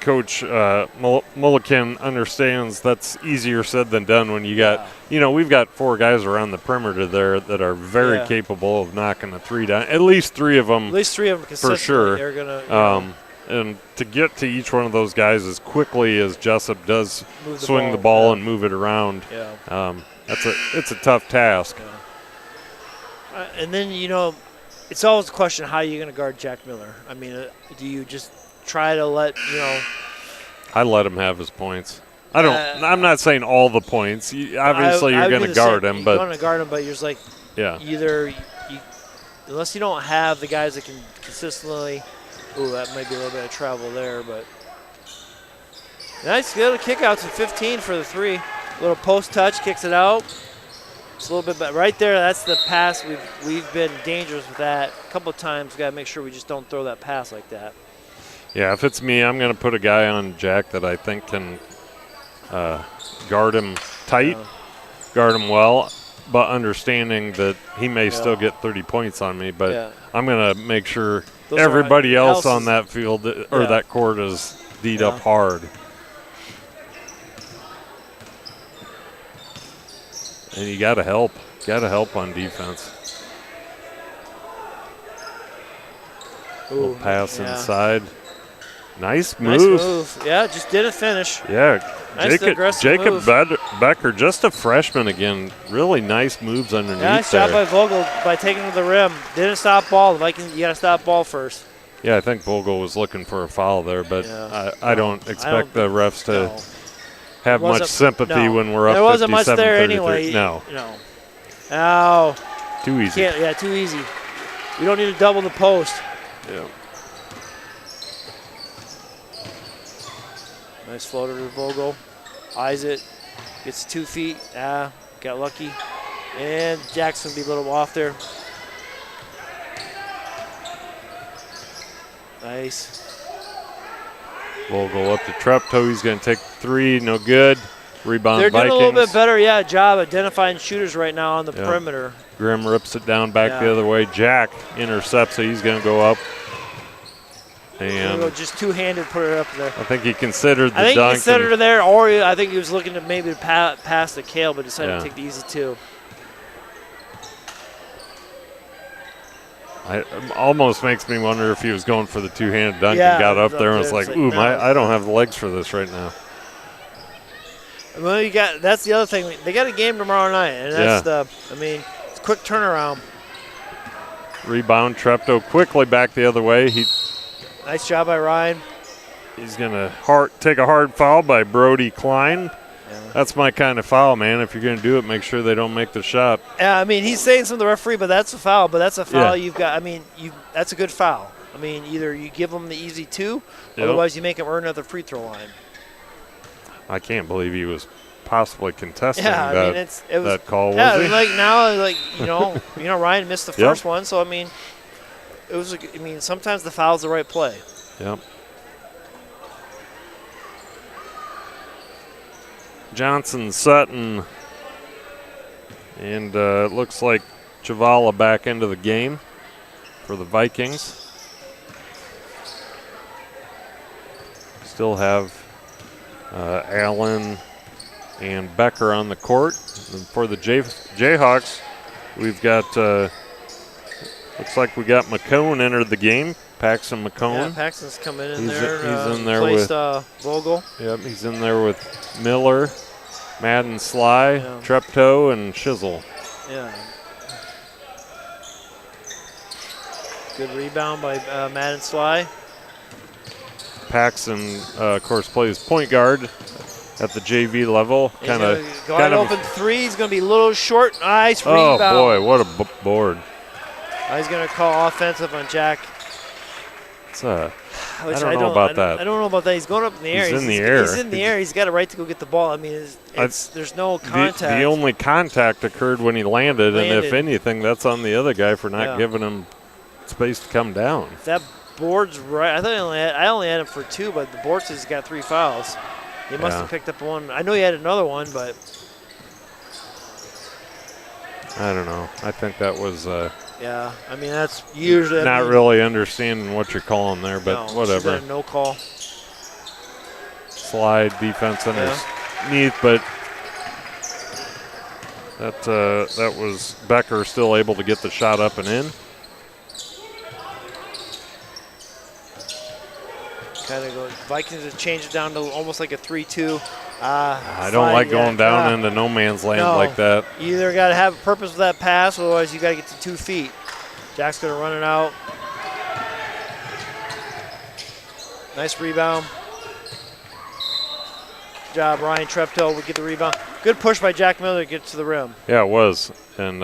Coach Mulliken understands that's easier said than done when you got, we've got 4 guys around the perimeter there that are very capable of knocking a three down. At least 3 of them. At least 3 of them consistently. For sure. They're gonna, and to get to each one of those guys as quickly as Jesup does swing the ball and move it around, it's a tough task. Yeah. And then, it's always a question, how are you going to guard Jack Miller? I mean, do you just try to let, I let him have his points. I'm not saying all the points. Obviously, you're going to guard him, but you're going to guard him, but you're just like, either unless you don't have the guys that can consistently. Ooh, that might be a little bit of travel there, but nice little kick out to 15 for the three. Little post touch, kicks it out. It's a little bit better. Right there, that's the pass. We've been dangerous with that a couple of times. We've got to make sure we just don't throw that pass like that. Yeah, if it's me, I'm going to put a guy on Jack that I think can guard him tight, guard him well, but understanding that he may still get 30 points on me. But I'm going to make sure everybody else on that field or that court is D'd up hard. And you got to help. Got to help on defense. Little pass inside. Nice move. Yeah, just didn't finish. Yeah. Nice Jacob Becker, just a freshman again. Really nice moves underneath there. Nice job by Vogel by taking to the rim. Didn't stop ball. The Vikings, you got to stop ball first. Yeah, I think Vogel was looking for a foul there, but I don't expect the refs to have much sympathy when we're up 57-33. There wasn't much there anyway. No. Oh. Too easy. Yeah, too easy. You don't need to double the post. Yeah. Nice floater to Vogel. Eyes it. Gets 2 feet. Got lucky. And Jackson be a little off there. Nice. Vogel up to Treptow. He's going to take 3. No good. Rebound They're doing Vikings. a little bit better, job identifying shooters right now on the perimeter. Grimm rips it down back the other way. Jack intercepts it. He's going to go up. And Go just two-handed, put it up there. I think he considered the dunk. I think he considered it there, or I think he was looking to maybe pass the Kale, but decided to take the easy 2. Almost makes me wonder if he was going for the two-handed dunk and got up there and was like, ooh, I don't have the legs for this right now. Well, that's the other thing. They got a game tomorrow night, and that's it's a quick turnaround. Rebound, Treptow quickly back the other way. Nice job by Ryan. He's going to take a hard foul by Brody Klein. Yeah. That's my kind of foul, man. If you're going to do it, make sure they don't make the shot. Yeah, he's saying something to the referee, but that's a foul. But that's a foul you've got. That's a good foul. Either you give them the easy 2, otherwise you make them earn another free throw line. I can't believe he was possibly contesting that call, was he? Ryan missed the first one, so it was. Sometimes the foul's the right play. Yep. Johnson, Sutton, and it looks like Chavala back into the game for the Vikings. Still have Allen and Becker on the court. And for the Jayhawks, we've got, looks like we got McCone entered the game. Paxton McCone. Yeah, Paxton's coming in there. He's in there with Vogel. Yep, he's in there with Miller, Madden Sly, Treptow, and Shizzle. Yeah. Good rebound by Madden Sly. Paxton, of course, plays point guard at the JV level. Kind of open 3. He's going to be a little short. Nice rebound. Oh, boy, what a board. He's going to call offensive on Jack. I don't know about that. I don't know about that. He's going up in the air. He's in the air. He's in the air. He's got a right to go get the ball. There's no contact. The only contact occurred when he landed, and if anything, that's on the other guy for not giving him space to come down. If that board's right. I only had him for 2, but the board says he's got 3 fouls. He must have picked up 1. I know he had another one, but I don't know. I think that was that's usually not really understanding what you're calling there, but whatever. No call. Slide defense underneath, but that was Becker still able to get the shot up and in. Vikings have changed it down to almost like a 3-2. I don't like going down into no man's land like that. You either got to have a purpose with that pass, otherwise you got to get to 2 feet. Jack's going to run it out. Nice rebound. Good job, Ryan Treptow would get the rebound. Good push by Jack Miller to get to the rim. Yeah, it was. And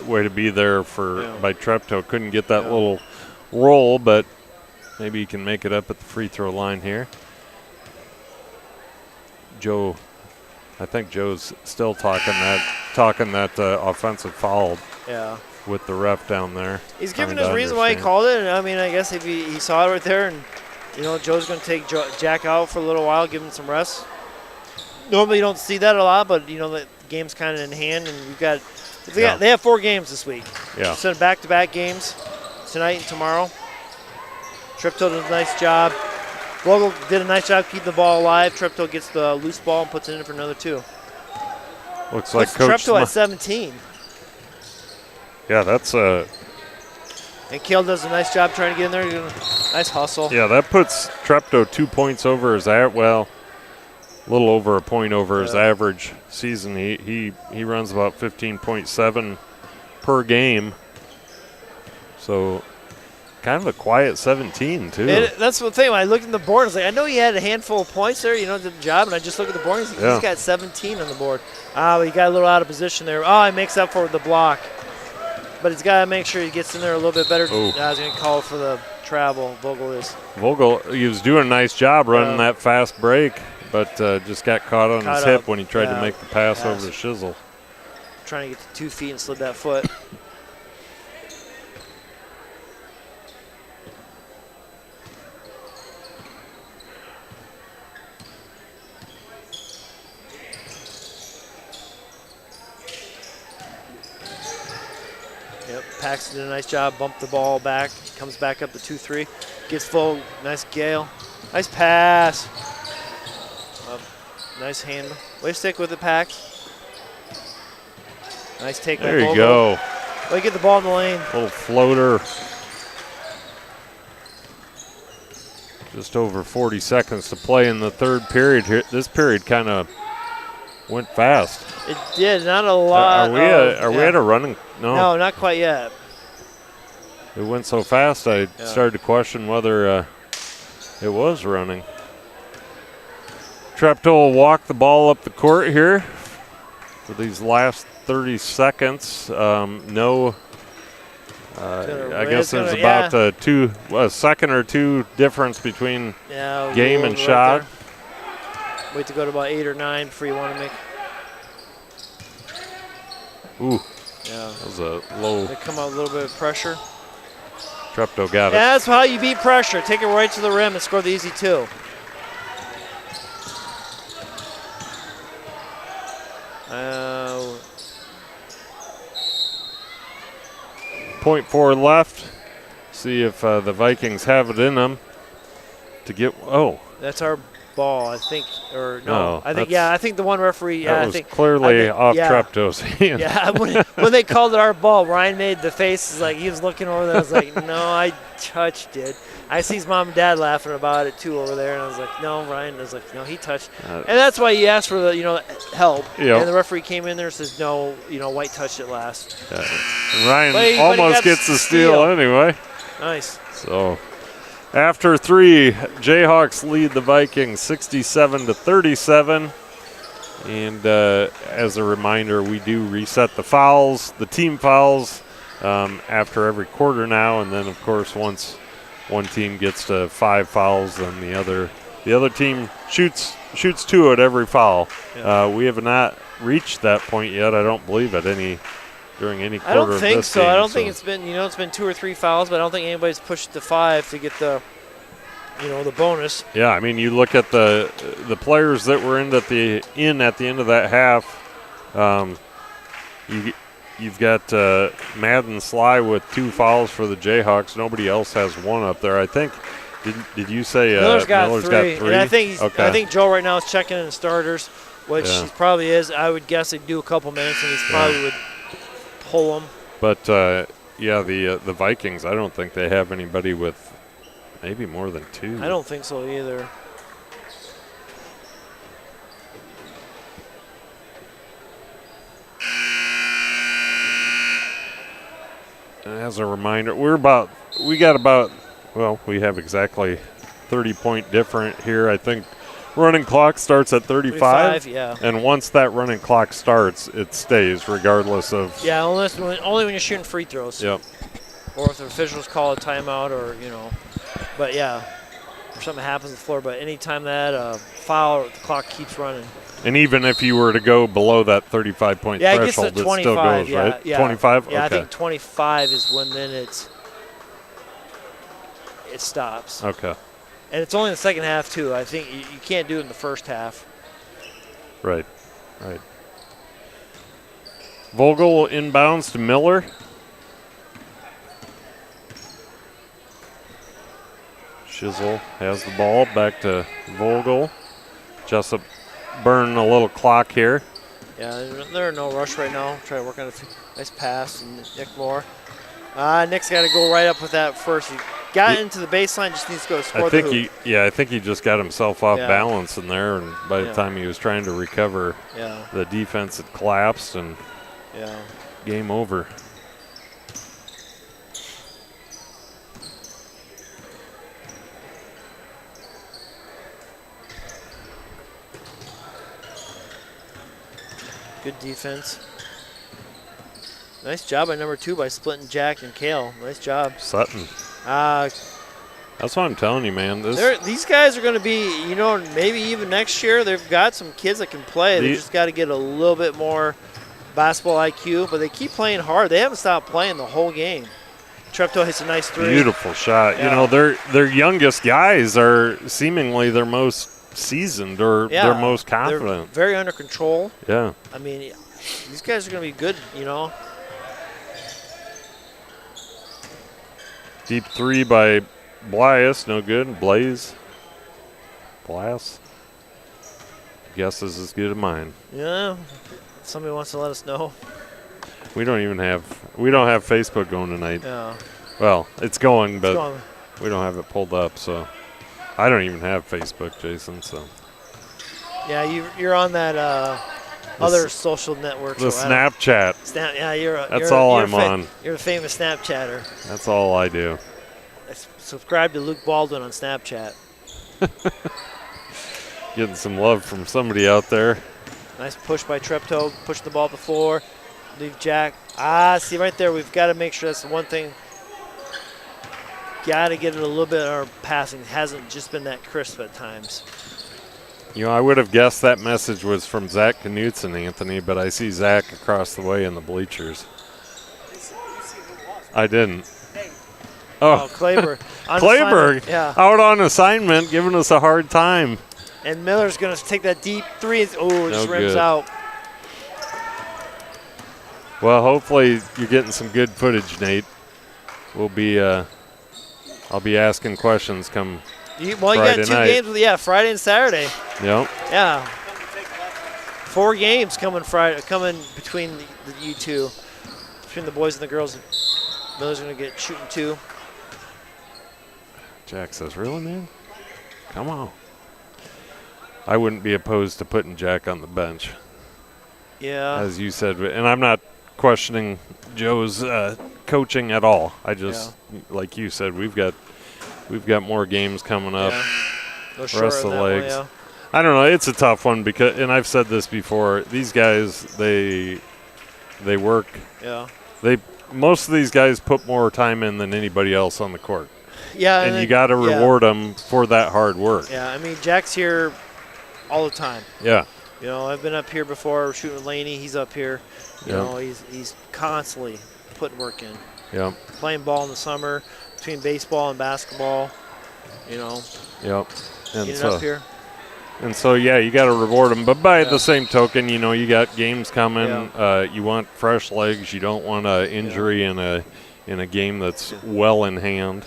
way to be there by Treptow. Couldn't get that little roll, but maybe he can make it up at the free throw line here. I think Joe's still talking that offensive foul. Yeah. With the ref down there. He's giving his reason why he called it. And I guess if he saw it right there, and Joe's going to take Jack out for a little while, give him some rest. Normally you don't see that a lot, but the game's kind of in hand, and they have 4 games this week. Yeah. So back-to-back games tonight and tomorrow. Treptow did a nice job. Vogel did a nice job keeping the ball alive. Treptow gets the loose ball and puts it in for another 2. Looks like Coach Treptow at 17. Yeah, that's And Kale does a nice job trying to get in there. Nice hustle. Yeah, that puts Treptow 2 points over his a little over a point over his average season. He runs about 15.7 per game. So kind of a quiet 17 too. That's the thing. When I looked at the board, I was like, I know he had a handful of points there. Did the job, and I just look at the board. He's got 17 on the board. But he got a little out of position there. He makes up for the block. but he's got to make sure he gets in there a little bit better. Oh. I was going to call for the travel. Vogel is. Vogel, he was doing a nice job running that fast break, but just got caught on his hip when he tried to make the pass over to Shizzle. Trying to get to 2 feet and slid that foot. Yep, Paxton did a nice job, bumped the ball back, comes back up to 2-3, gets full, nice Gale. Nice pass. Nice hand. Way to stick with it, Pax. Nice take. There you go. Way to get the ball in the lane. Little floater. Just over 40 seconds to play in the third period here. This period kind of went fast. It did, not a lot. Are we at a running? No, not quite yet. It went so fast I started to question whether it was running. Treptow will walk the ball up the court here for these last 30 seconds. I guess there's about a second or two difference between game and shot. Right. Wait to go to about 8 or 9 before you want to make. Ooh. Yeah. That was a low. They come out with a little bit of pressure. Treptow got it. That's how you beat pressure. Take it right to the rim and score the easy 2. .4 left. See if the Vikings have it in them to get. Oh, that's our ball, I think, or no? I think the one referee. Yeah, that was clearly off Treptow's hand. Yeah, when they called it our ball, Ryan made the faces like he was looking over there. I was like, no, I touched it. I see his mom and dad laughing about it too over there, and I was like, no, Ryan. I was like, no, he touched. And that's why he asked for the help. Yep. And the referee came in there and says, no, White touched it last. And Ryan almost gets the steal anyway. Nice. So after 3, Jayhawks lead the Vikings 67-37. And as a reminder, we do reset the fouls, the team fouls, after every quarter now, and then of course once one team gets to 5 fouls, then the other team shoots 2 at every foul. Yeah. We have not reached that point yet, I don't believe, during any quarter of this game. I don't think so. I don't think it's been, it's been 2 or 3 fouls, but I don't think anybody's pushed to 5 to get the, the bonus. Yeah, I mean, you look at the players that were at the end of that half. You've got Madden Sly with 2 fouls for the Jayhawks. Nobody else has 1 up there. I think. Did you say Miller's got 3? And I Okay. I think Joe right now is checking in starters, which he probably is. I would guess he'd do a couple minutes, and he probably would pull them. But the Vikings, I don't think they have anybody with maybe more than 2. I don't think so either. As a reminder, we have exactly 30-point different here. I think running clock starts at 35. Yeah. And once that running clock starts, it stays regardless of. Yeah, only when you're shooting free throws. Yep. Or if the officials call a timeout, or but yeah, if something happens on the floor. But anytime that foul, the clock keeps running. And even if you were to go below that 35-point threshold, it still goes, right? Yeah. 25? Yeah, okay. I think 25 is when then it stops. Okay. And it's only in the second half, too. I think you can't do it in the first half. Right. Vogel inbounds to Miller. Shizzle has the ball, back to Vogel. Jesup burning a little clock here. Yeah, they're in no rush right now. Try to work on a nice pass from Nick Moore. Nick's got to go right up with that first. He got into the baseline, just needs to go score the hoop. I think he just got himself off balance in there, and by the time he was trying to recover, the defense had collapsed, and game over. Good defense. Nice job by number 2 by splitting Jack and Kale. Nice job. Sutton. Uh, That's what I'm telling you, man. these guys are going to be, maybe even next year, they've got some kids that can play. They just got to get a little bit more basketball IQ, but they keep playing hard. They haven't stopped playing the whole game. Treptow hits a nice 3. Beautiful shot. Yeah. Their youngest guys are seemingly their most seasoned or their most confident. They're very under control. Yeah. I mean, these guys are going to be good, Deep 3 by Blias, no good. Blaze. Blias. Guess is as good as mine. Yeah. Somebody wants to let us know. We don't have Facebook going tonight. Yeah. Well, it's going, but we don't have it pulled up, so I don't even have Facebook, Jason. So. Yeah, you're on that other social network. The Snapchat. That's all I'm on. You're a famous Snapchatter. That's all I do. Subscribe to Luke Baldwin on Snapchat. Getting some love from somebody out there. Nice push by Treptow. Push the ball to the floor. Leave Jack. See right there. We've got to make sure that's the one thing. Got to get it a little bit. Our passing hasn't just been that crisp at times. I would have guessed that message was from Zach Knutson, Anthony, but I see Zach across the way in the bleachers. I didn't. Oh, Clayburg. Clayburg out on assignment, giving us a hard time. And Miller's going to take that deep 3. Oh, it just rims good. out. Well, hopefully you're getting some good footage, Nate. I'll be asking questions come you Friday got 2 night. games, Friday and Saturday. Yep. Yeah. 4 games coming between you two, between the boys and the girls. Miller's going to get shooting 2. Jack says, really, man? Come on. I wouldn't be opposed to putting Jack on the bench. Yeah. As you said, and I'm not questioning Joe's coaching at all. I just, like you said, we've got more games coming up. No rest of the legs. I don't know. It's a tough one because, and I've said this before. These guys, they work. Yeah. Most of these guys put more time in than anybody else on the court. Yeah. And you got to reward them for that hard work. Yeah. I mean, Jack's here all the time. Yeah. I've been up here before shooting with Laney. He's up here. He's constantly putting work in. Yeah. Playing ball in the summer between baseball and basketball. Yep. And getting up here. And so, you got to reward them. But by the same token, you got games coming. Yeah. You want fresh legs. You don't want an injury in a game that's well in hand.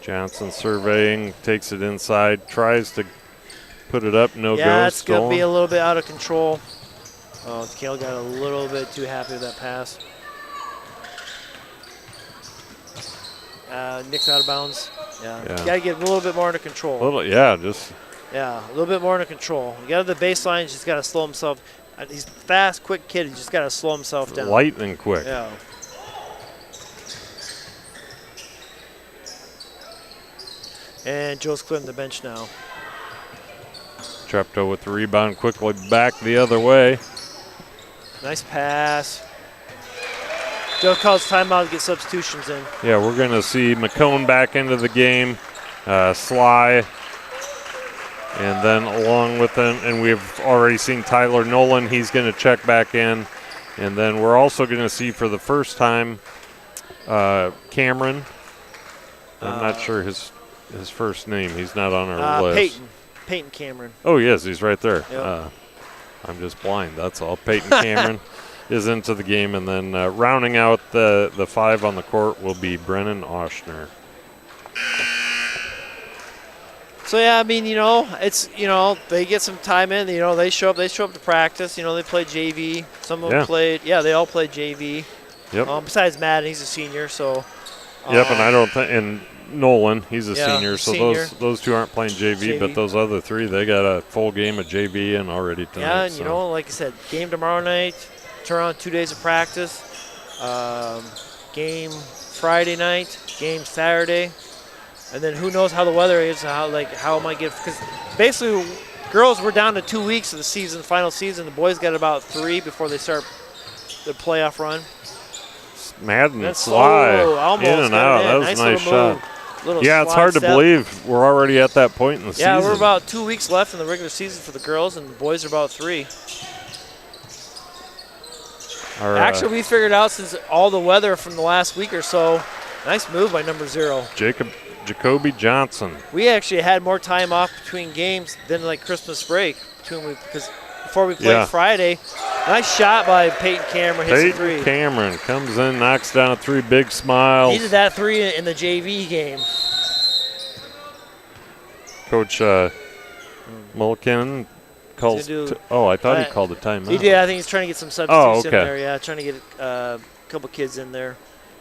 Johnson surveying, takes it inside, tries to put it up, no go. Yeah, it's going to be a little bit out of control. Oh, Kale got a little bit too happy with that pass. Nick's out of bounds. Yeah. Got to get a little bit more under control. A little bit more under control. You got to the baseline, he's just got to slow himself. He's a fast, quick kid. He's just got to slow himself down. Lightning quick. Yeah. And Joe's clearing the bench now. Treptow with the rebound, quickly back the other way. Nice pass. Joe calls timeout to get substitutions in. Yeah, we're going to see McCone back into the game, Sly, and then along with him, and we've already seen Tyler Nolan. He's going to check back in. And then we're also going to see for the first time Cameron. I'm not sure his first name. He's not on our list. Peyton Cameron. Oh, yes, he's right there. Yep. I'm just blind, that's all. Peyton Cameron is into the game. And then rounding out the 5 on the court will be Brennan Oshner. So, yeah, I mean, it's, they get some time in. They show up to practice. They play JV. Some of them played. Yeah, they all played JV. Yep. Besides Madden, he's a senior, so. Yep, and I don't think – and Nolan, he's a senior, so senior. Those 2 aren't playing JV, but those other 3, they got a full game of JV in already tonight. Yeah, and like I said, game tomorrow night, turn around 2 days of practice, game Friday night, game Saturday. And then who knows how the weather is, how it might get, because basically girls we're down to 2 weeks of the season, final season. The boys got about 3 before they start the playoff run. Madden slide in and out. That was a nice shot. Yeah, it's hard to believe we're already at that point in the season. Yeah, we're about 2 weeks left in the regular season for the girls, and the boys are about 3. Actually, we figured out since all the weather from the last week or so, nice move by number 0. Jacoby Johnson. We actually had more time off between games than like Christmas break because before we played Friday. Nice shot by Peyton Cameron. Hits a 3. Peyton Cameron comes in, knocks down a 3. Big smiles. Needed that 3 in the JV game. Coach Mulliken calls. I thought he called a timeout. He did. I think he's trying to get some substitutes in there. Yeah, trying to get a couple kids in there.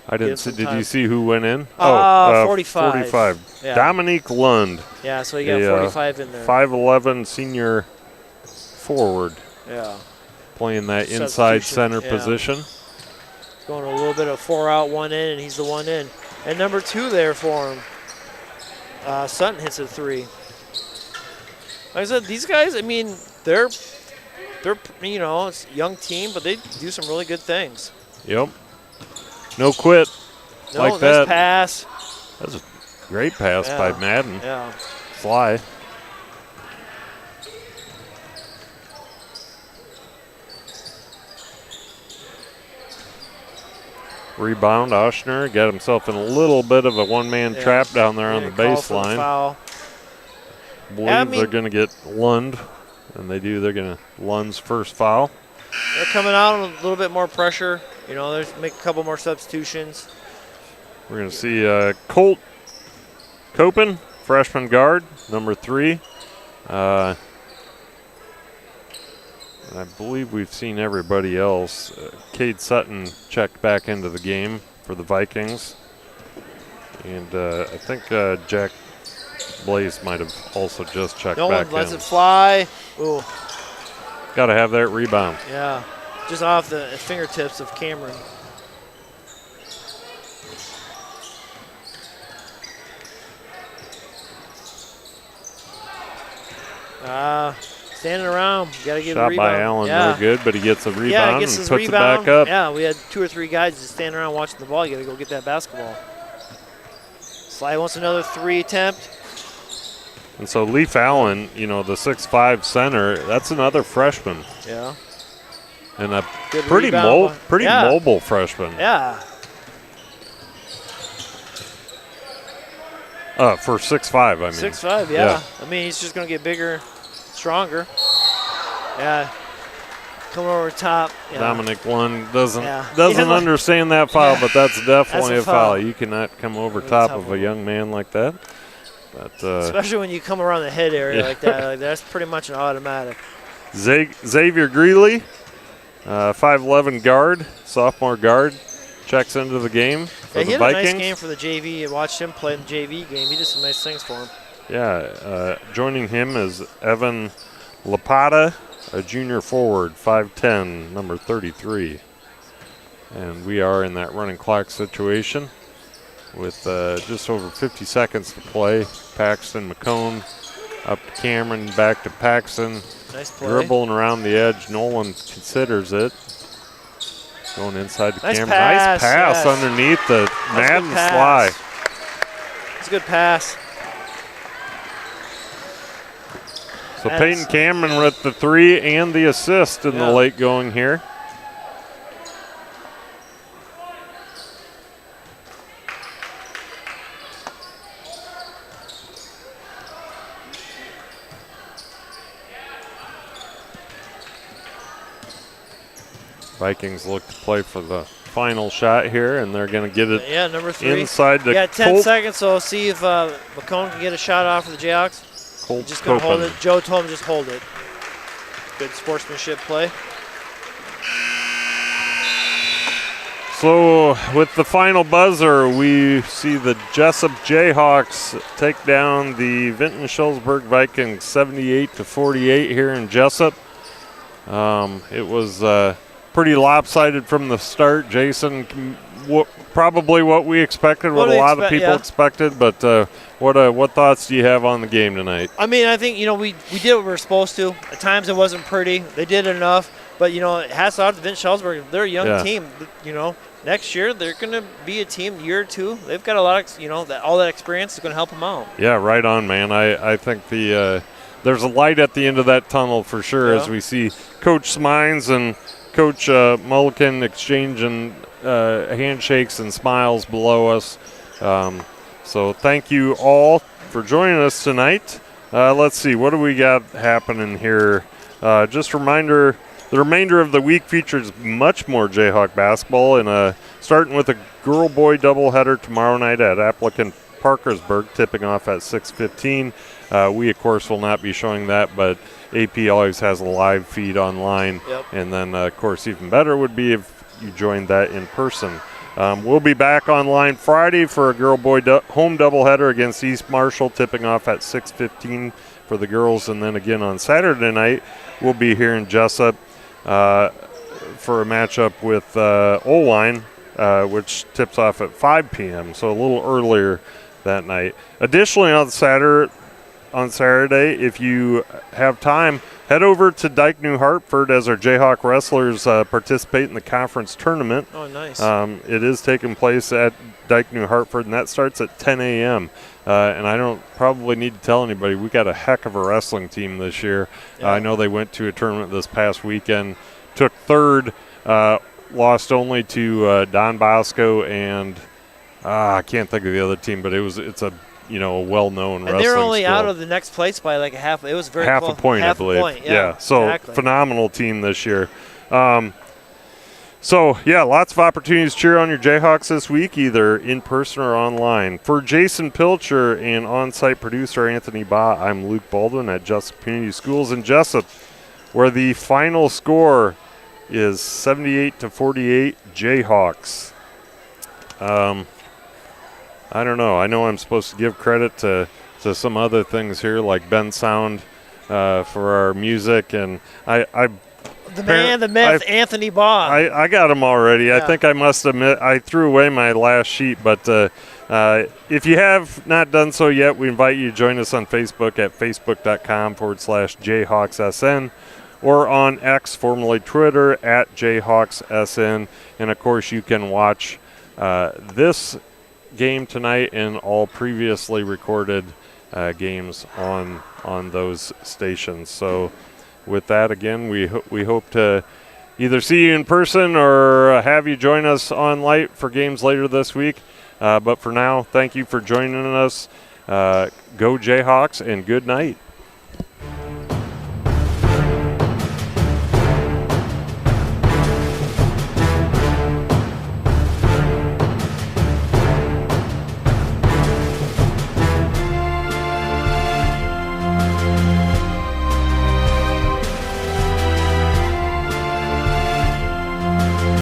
I didn't see. Did you see who went in? 45. 45. Yeah. Dominique Lund. Yeah, so he got 45 in there. 5'11" senior forward. Yeah. Playing that inside center position. Going a little bit of 4 out, 1 in, and he's the 1 in. And number 2 there for him. Sutton hits a 3. Like I said, these guys, I mean, they're it's a young team, but they do some really good things. Yep. No quit. Like that. Nice pass. That's a great pass by Madden. Yeah. Fly. Rebound, Oshner got himself in a little bit of a one-man trap down there on the baseline. Foul. Believe they're going to get Lund, and they do. They're going to Lund's first foul. They're coming out on a little bit more pressure. There's make a couple more substitutions. We're going to see Colt Copen, freshman guard, number 3. I believe we've seen everybody else. Cade Sutton checked back into the game for the Vikings. And I think Jack Blaze might have also just checked back in. No one lets it fly. Ooh. Got to have that rebound. Yeah, just off the fingertips of Cameron. Standing around, got to get a rebound. Shot by Allen, no good, but he gets a rebound and puts it back up. Yeah, we had 2 or 3 guys just standing around watching the ball. You got to go get that basketball. Slide wants another 3 attempt. And so Leaf Allen, the 6'5" center, that's another freshman. Yeah. And a pretty mobile freshman. Yeah. For 6'5", I mean. 6'5", yeah. I mean, he's just going to get bigger, stronger. Yeah. Coming over top. Yeah. Dominic Lund doesn't understand that foul, but that's definitely a foul. You cannot come over top of a young man like that. But, especially when you come around the head area like that. That's pretty much an automatic. Xavier Greeley, 5'11" guard, sophomore guard, checks into the game for the Vikings. He had a nice game for the JV. I watched him play in the JV game. He did some nice things for him. Yeah, joining him is Evan Lapata, a junior forward, 5'10", number 33. And we are in that running clock situation with just over 50 seconds to play. Paxton McCone up to Cameron, back to Paxton. Nice play. Dribbling around the edge. Nolan considers it. Going inside to Cameron. Nice pass underneath the Madden slide. It's a good pass. So Peyton Cameron with the 3 and the assist in the late going here. Vikings look to play for the final shot here, and they're going to get it number 3. Inside the You got 10 seconds, so see if McCone can get a shot off for the Jayhawks. Colt just going to hold it. Joe told him just hold it. Good sportsmanship play. So with the final buzzer, we see the Jesup Jayhawks take down the Vinton-Shellsburg Vikings 78-48 here in Jesup. It was pretty lopsided from the start. Jason probably what we expected, what a lot of people expected. But what thoughts do you have on the game tonight? I mean, I think, we did what we were supposed to. At times it wasn't pretty. They did enough. But, hats off to Vinton-Shellsburg. They're a young team. Next year they're going to be a team, year or two. They've got a lot of, all that experience is going to help them out. Yeah, right on, man. I think there's a light at the end of that tunnel for sure as we see Coach Smines and Coach Mulliken exchanging handshakes and smiles below us. So thank you all for joining us tonight. Let's see, what do we got happening here? Just a reminder, the remainder of the week features much more Jayhawk basketball, and starting with a girl-boy doubleheader tomorrow night at Appleton Parkersburg, tipping off at 6:15. We, of course, will not be showing that, but AP always has a live feed online. Yep. And then, of course, even better would be if you joined that in person. We'll be back online Friday for a girl-boy home doubleheader against East Marshall, tipping off at 6:15 for the girls. And then again on Saturday night, we'll be here in Jesup for a matchup with Oline, which tips off at 5 p.m., so a little earlier that night. Additionally, on Saturday, if you have time, head over to Dike New Hartford as our Jayhawk wrestlers participate in the conference tournament. Oh, nice. It is taking place at Dike New Hartford, and that starts at 10 a.m. And I don't probably need to tell anybody, we got a heck of a wrestling team this year. I know they went to a tournament this past weekend, took third, lost only to Don Bosco and I can't think of the other team, but it's a well-known wrestling and they're only school. out of the next place by like a half. It was very half close. A point, half I believe. A point, So exactly. Phenomenal team this year. Lots of opportunities to cheer on your Jayhawks this week, either in person or online. For Jason Pilcher and on-site producer Anthony Baugh, I'm Luke Baldwin at Jesup Community Schools in Jesup, where the final score is 78-48 Jayhawks. I don't know. I know I'm supposed to give credit to some other things here, like Ben Sound for our music, and the man, the myth, Anthony Baugh. I got him already. Yeah. I think I must admit I threw away my last sheet, but if you have not done so yet, we invite you to join us on Facebook at facebook.com/JayhawksSN or on X, formerly Twitter, at JayhawksSN. And, of course, you can watch this game tonight and all previously recorded games on those stations. So with that, again, we hope to either see you in person or have you join us online for games later this week. But for now, thank you for joining us. Go Jayhawks and good night.